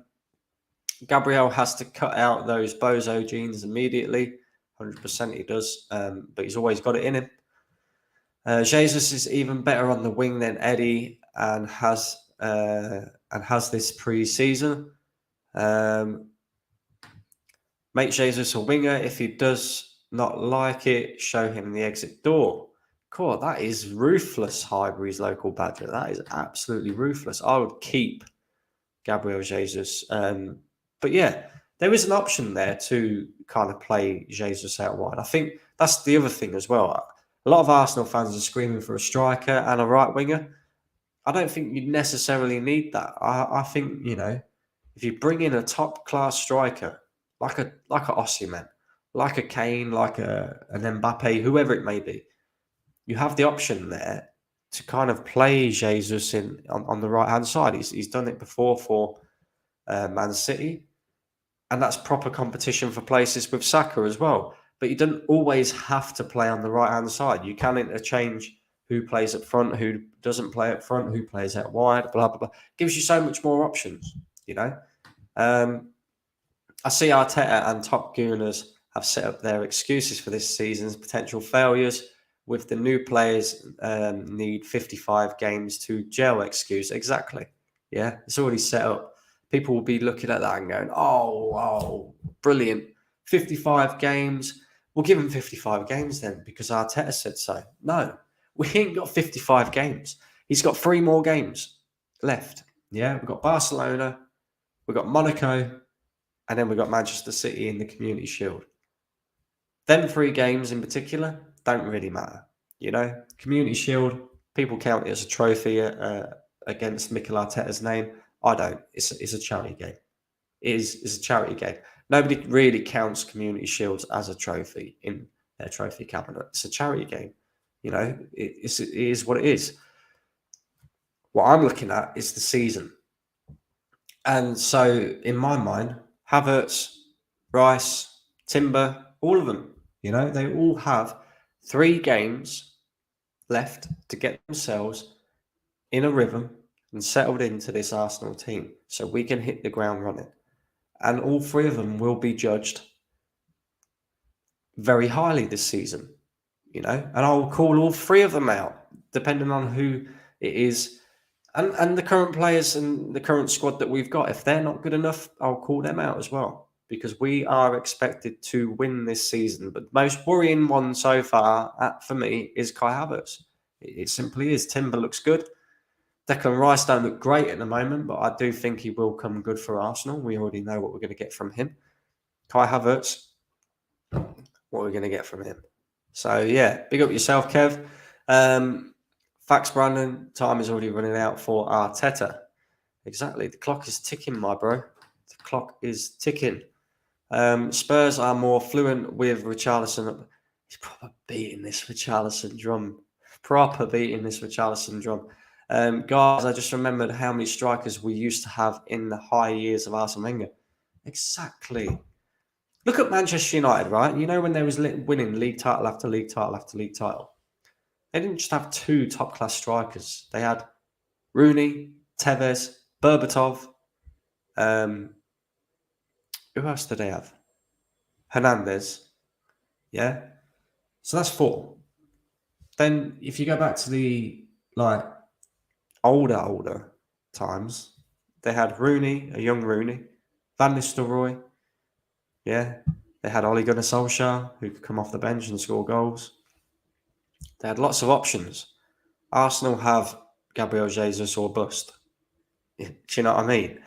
Gabriel has to cut out those bozo genes immediately. 100% he does, but he's always got it in him. Jesus is even better on the wing than Eddie and has this pre-season. Make Jesus a winger. If he does not like it, show him the exit door. Cool, that is ruthless, Highbury's local badger. That is absolutely ruthless. I would keep Gabriel Jesus. But yeah, there is an option there to kind of play Jesus out wide. I think that's the other thing as well. A lot of Arsenal fans are screaming for a striker and a right winger. I don't think you necessarily need that. I think, you know, if you bring in a top-class striker, like a Osimhen, like a Kane, like an Mbappe, whoever it may be, you have the option there to kind of play Jesus on the right-hand side. He's done it before for Man City, and that's proper competition for places with Saka as well. But you don't always have to play on the right-hand side. You can interchange who plays up front, who doesn't play up front, who plays out wide, blah, blah, blah. Gives you so much more options, you know. I see Arteta and Top Gooners have set up their excuses for this season's potential failures with the new players need 55 games to gel excuse. Exactly. Yeah, it's already set up. People will be looking at that and going, oh, brilliant. 55 games. We'll give him 55 games then because Arteta said so. No, we ain't got 55 games. He's got 3 more games left. Yeah, we've got Barcelona, we've got Monaco, and then we've got Manchester City in the Community Shield. Them 3 games in particular don't really matter. You know, Community Shield, people count it as a trophy against Mikel Arteta's name. I don't. It's a charity game. It's a charity game. Nobody really counts Community Shields as a trophy in their trophy cabinet. It's a charity game. You know, it is what it is. What I'm looking at is the season. And so, in my mind, Havertz, Rice, Timber, all of them, you know, they all have 3 games left to get themselves in a rhythm and settled into this Arsenal team so we can hit the ground running. And all 3 of them will be judged very highly this season, you know, and I'll call all 3 of them out, depending on who it is. And the current players and the current squad that we've got, if they're not good enough, I'll call them out as well, because we are expected to win this season. But the most worrying one so far, for me, is Kai Havertz. It simply is. Timber looks good. Declan Rice don't look great at the moment, but I do think he will come good for Arsenal. We already know what we're going to get from him. Kai Havertz, what we're going to get from him. So, yeah, big up yourself, Kev. Facts, Brandon. Time is already running out for Arteta. Exactly. The clock is ticking, my bro. The clock is ticking. Spurs are more fluent with Richarlison. He's proper beating this Richarlison drum. Guys, I just remembered how many strikers we used to have in the high years of Arsene Wenger. Exactly. Look at Manchester United, right? You know when they was winning league title after league title after league title. They didn't just have two top-class strikers. They had Rooney, Tevez, Berbatov. Who else did they have? Hernandez. Yeah. So that's 4. Then if you go back to the older times, they had Rooney, a young Rooney, Van Nistelrooy. Yeah. They had Ole Gunnar Solskjaer, who could come off the bench and score goals. They had lots of options. Arsenal have Gabriel Jesus or bust. Do you know what I mean?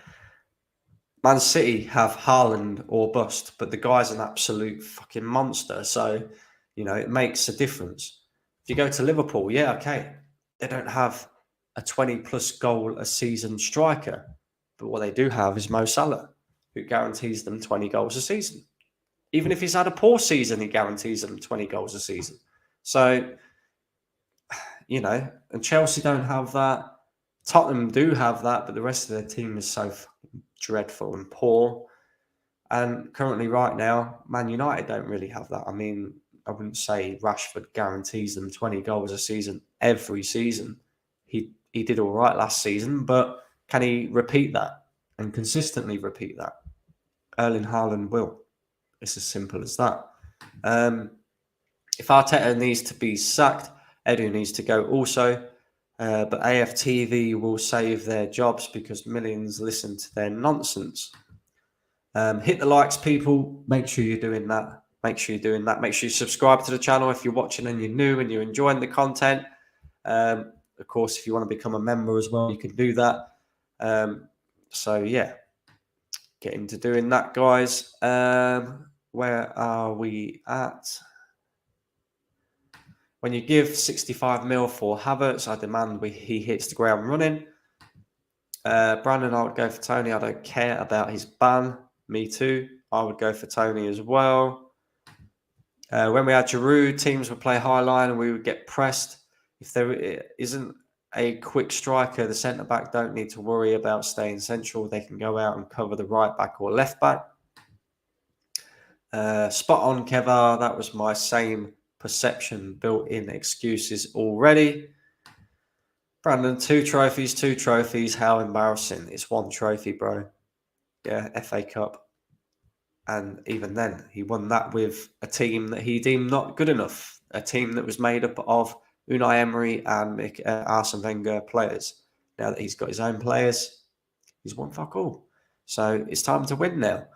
Man City have Haaland or bust, but the guy's an absolute fucking monster. So, it makes a difference. If you go to Liverpool, yeah, okay. They don't have a 20-plus goal a season striker. But what they do have is Mo Salah, who guarantees them 20 goals a season. Even if he's had a poor season, he guarantees them 20 goals a season. So, and Chelsea don't have that. Tottenham do have that, but the rest of their team is so dreadful and poor. And currently, right now, Man United don't really have that. I mean, I wouldn't say Rashford guarantees them 20 goals a season every season. He did all right last season, but can he repeat that and consistently repeat that? Erling Haaland will. It's as simple as that. If Arteta needs to be sacked, Edu needs to go also. But AFTV will save their jobs because millions listen to their nonsense. Hit the likes, people. Make sure you're doing that. Make sure you subscribe to the channel if you're watching and you're new and you're enjoying the content. Of course, if you want to become a member as well, you can do that. So, yeah. Get into doing that, guys. Where are we at? When you give 65 mil for Havertz, I demand he hits the ground running. Brandon, I would go for Toney. I don't care about his ban. Me too. I would go for Toney as well. When we had Jurrien, teams would play high line and we would get pressed. If there isn't a quick striker, the centre-back don't need to worry about staying central. They can go out and cover the right-back or left-back. Spot on, Keva. That was my same perception, built-in excuses already. Brandon, 2 trophies. How embarrassing. It's 1 trophy, bro. Yeah, FA Cup. And even then, he won that with a team that he deemed not good enough. A team that was made up of Unai Emery and Arsene Wenger players. Now that he's got his own players, he's won fuck all. So it's time to win now.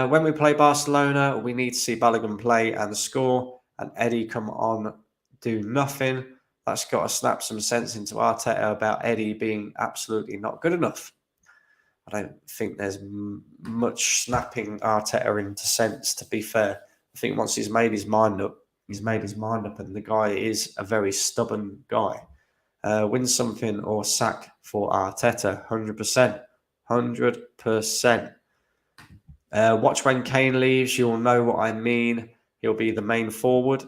When we play Barcelona, we need to see Balogun play and score, and Eddie come on, do nothing. That's got to snap some sense into Arteta about Eddie being absolutely not good enough. I don't think there's much snapping Arteta into sense, to be fair. I think once he's made his mind up, and the guy is a very stubborn guy. Win something or sack for Arteta, 100%. 100%. Watch when Kane leaves, you'll know what I mean. He'll be the main forward.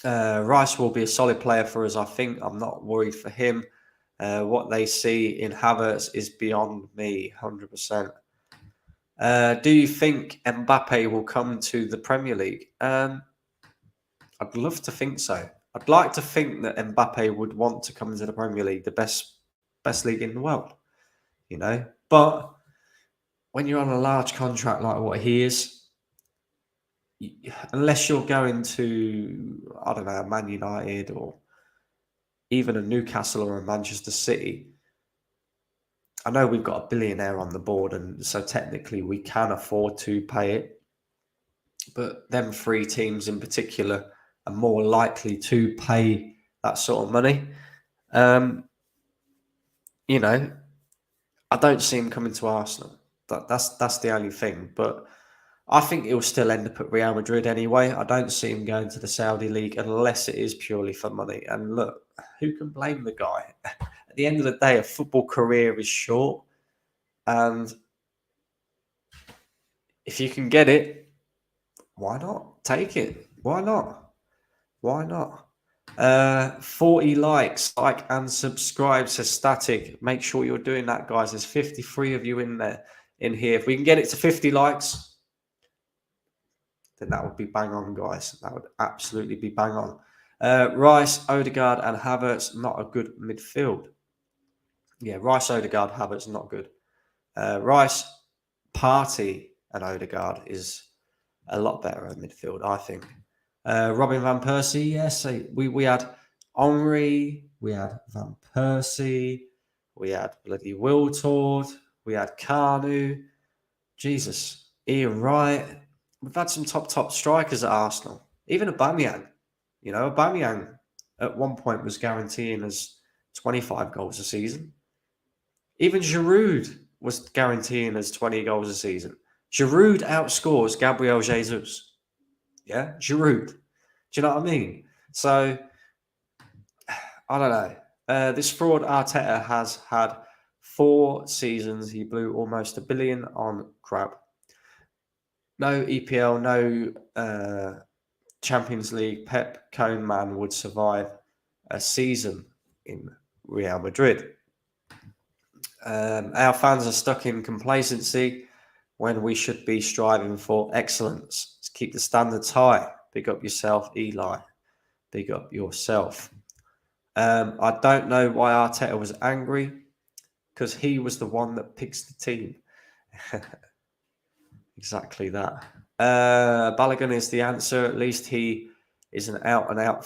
Rice will be a solid player for us, I think. I'm not worried for him. What they see in Havertz is beyond me, 100%. Do you think Mbappe will come to the Premier League? I'd love to think so. I'd like to think that Mbappe would want to come into the Premier League, the best league in the world, But when you're on a large contract like what he is, unless you're going to, I don't know, Man United or even a Newcastle or a Manchester City, I know we've got a billionaire on the board, and so technically we can afford to pay it. But them 3 teams in particular are more likely to pay that sort of money. I don't see him coming to Arsenal. That's the only thing. But I think he'll still end up at Real Madrid anyway. I don't see him going to the Saudi League unless it is purely for money. And look, who can blame the guy? At the end of the day, a football career is short, and if you can get it, why not take it? Why not? Why not? 40 likes, like and subscribe, says Static. Make sure you're doing that, guys. There's 53 of you in here. If we can get it to 50 likes, then that would be bang on, guys. That would absolutely be bang on. Rice, Odegaard, and Havertz, not a good midfield. Yeah, Rice, Odegaard, Havertz, not good. Rice, Partey, and Odegaard is a lot better in midfield, I think. Robin Van Persie, yes. We had Henry, we had Van Persie, we had bloody Wiltord, we had Kanu. Jesus, Ian Wright. We've had some top strikers at Arsenal. Even Aubameyang. You know, Aubameyang at one point was guaranteeing us 25 goals a season. Even Giroud was guaranteeing us 20 goals a season. Giroud outscores Gabriel Jesus. Yeah, Giroud. Do you know what I mean? So, I don't know. This fraud Arteta has had 4 seasons. He blew almost $1 billion on crap. No EPL, no Champions League. Pep Koeman would survive a season in Real Madrid. Our fans are stuck in complacency when we should be striving for excellence. Let's keep the standards high. Big up yourself, Eli. Big up yourself. I don't know why Arteta was angry, because he was the one that picks the team. Exactly that. Balogun is the answer. At least he is an out-and-out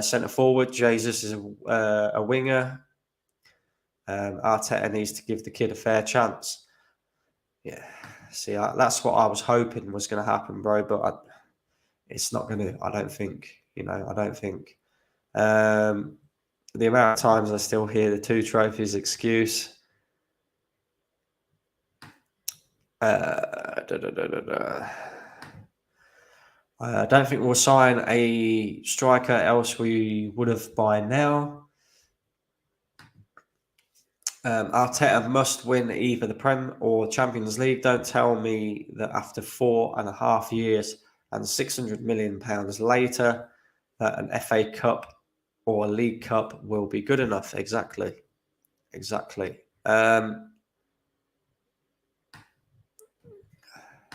centre forward. Jesus is a winger. Arteta needs to give the kid a fair chance. Yeah, see, that's what I was hoping was going to happen, bro. But it's not going to. I don't think. I don't think. The amount of times I still hear the 2 trophies excuse. I don't think we'll sign a striker, else we would have by now. Arteta must win either the Prem or Champions League. Don't tell me that after 4.5 years and £600 million later that an FA Cup or a League Cup will be good enough. Exactly.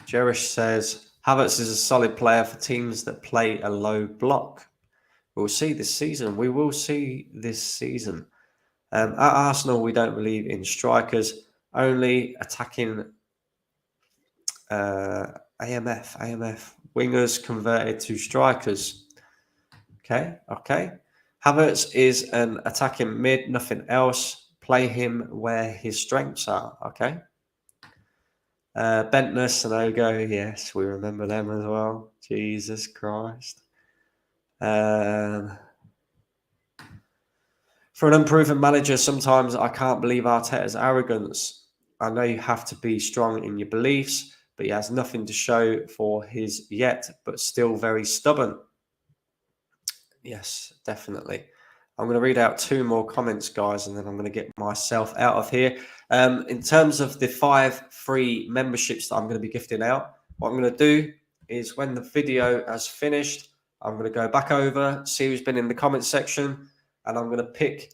Jurrien says, Havertz is a solid player for teams that play a low block. We'll see this season. At Arsenal, we don't believe in strikers, only attacking AMF. Wingers converted to strikers. Okay. Havertz is an attacking mid, nothing else. Play him where his strengths are. Okay. Bentness and Ogo, yes, we remember them as well. Jesus Christ. For an unproven manager, sometimes I can't believe Arteta's arrogance. I know you have to be strong in your beliefs, but he has nothing to show for his yet, but still very stubborn. Yes, definitely. I'm going to read out 2 more comments, guys, and then I'm going to get myself out of here. In terms of the 5 free memberships that I'm going to be gifting out, what I'm going to do is when the video has finished, I'm going to go back over, see who's been in the comment section, and I'm going to pick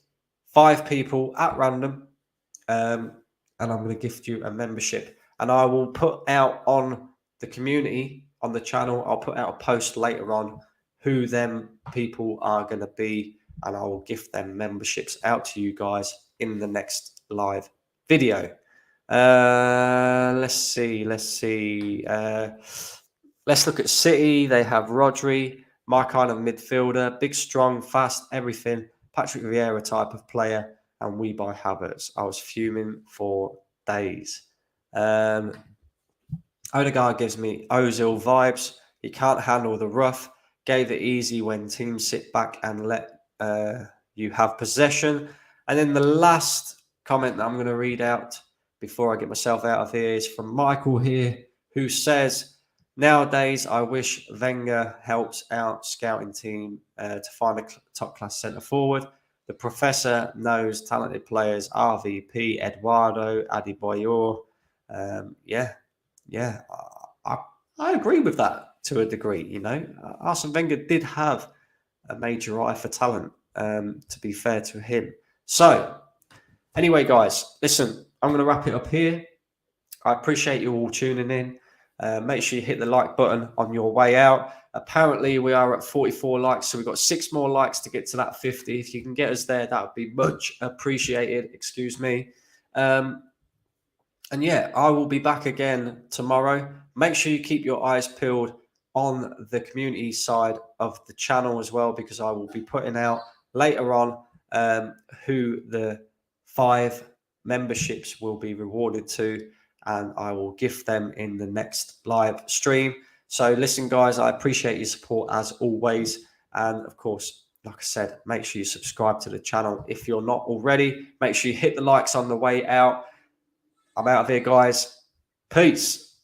5 people at random, and I'm going to gift you a membership. And I will put out on the community, on the channel, I'll put out a post later on who them people are going to be, and I will gift them memberships out to you guys in the next live video. Let's see. Let's look at City. They have Rodri, my kind of midfielder, big, strong, fast, everything. Patrick Vieira type of player, and we buy Havertz. I was fuming for days. Odegaard gives me Ozil vibes. He can't handle the rough. Gave it easy when teams sit back and let you have possession. And then the last comment that I'm going to read out before I get myself out of here is from Michael here, who says, nowadays, I wish Wenger helps out scouting team to find a top-class centre-forward. The Professor knows talented players. RVP, Eduardo, Adebayor. Yeah. I, I agree with that to a degree. You know, Arsene Wenger did have a major eye for talent. To be fair to him. So, anyway, guys, listen. I'm going to wrap it up here. I appreciate you all tuning in. Make sure you hit the like button on your way out. Apparently, we are at 44 likes, so we've got 6 more likes to get to that 50. If you can get us there, that would be much appreciated. Excuse me. And yeah, I will be back again tomorrow. Make sure you keep your eyes peeled on the community side of the channel as well, because I will be putting out later on who the 5 memberships will be rewarded to, and I will gift them in the next live stream. So listen, guys, I appreciate your support as always. And of course, like I said, make sure you subscribe to the channel if you're not already. Make sure you hit the likes on the way out. I'm out of here, guys. Peace.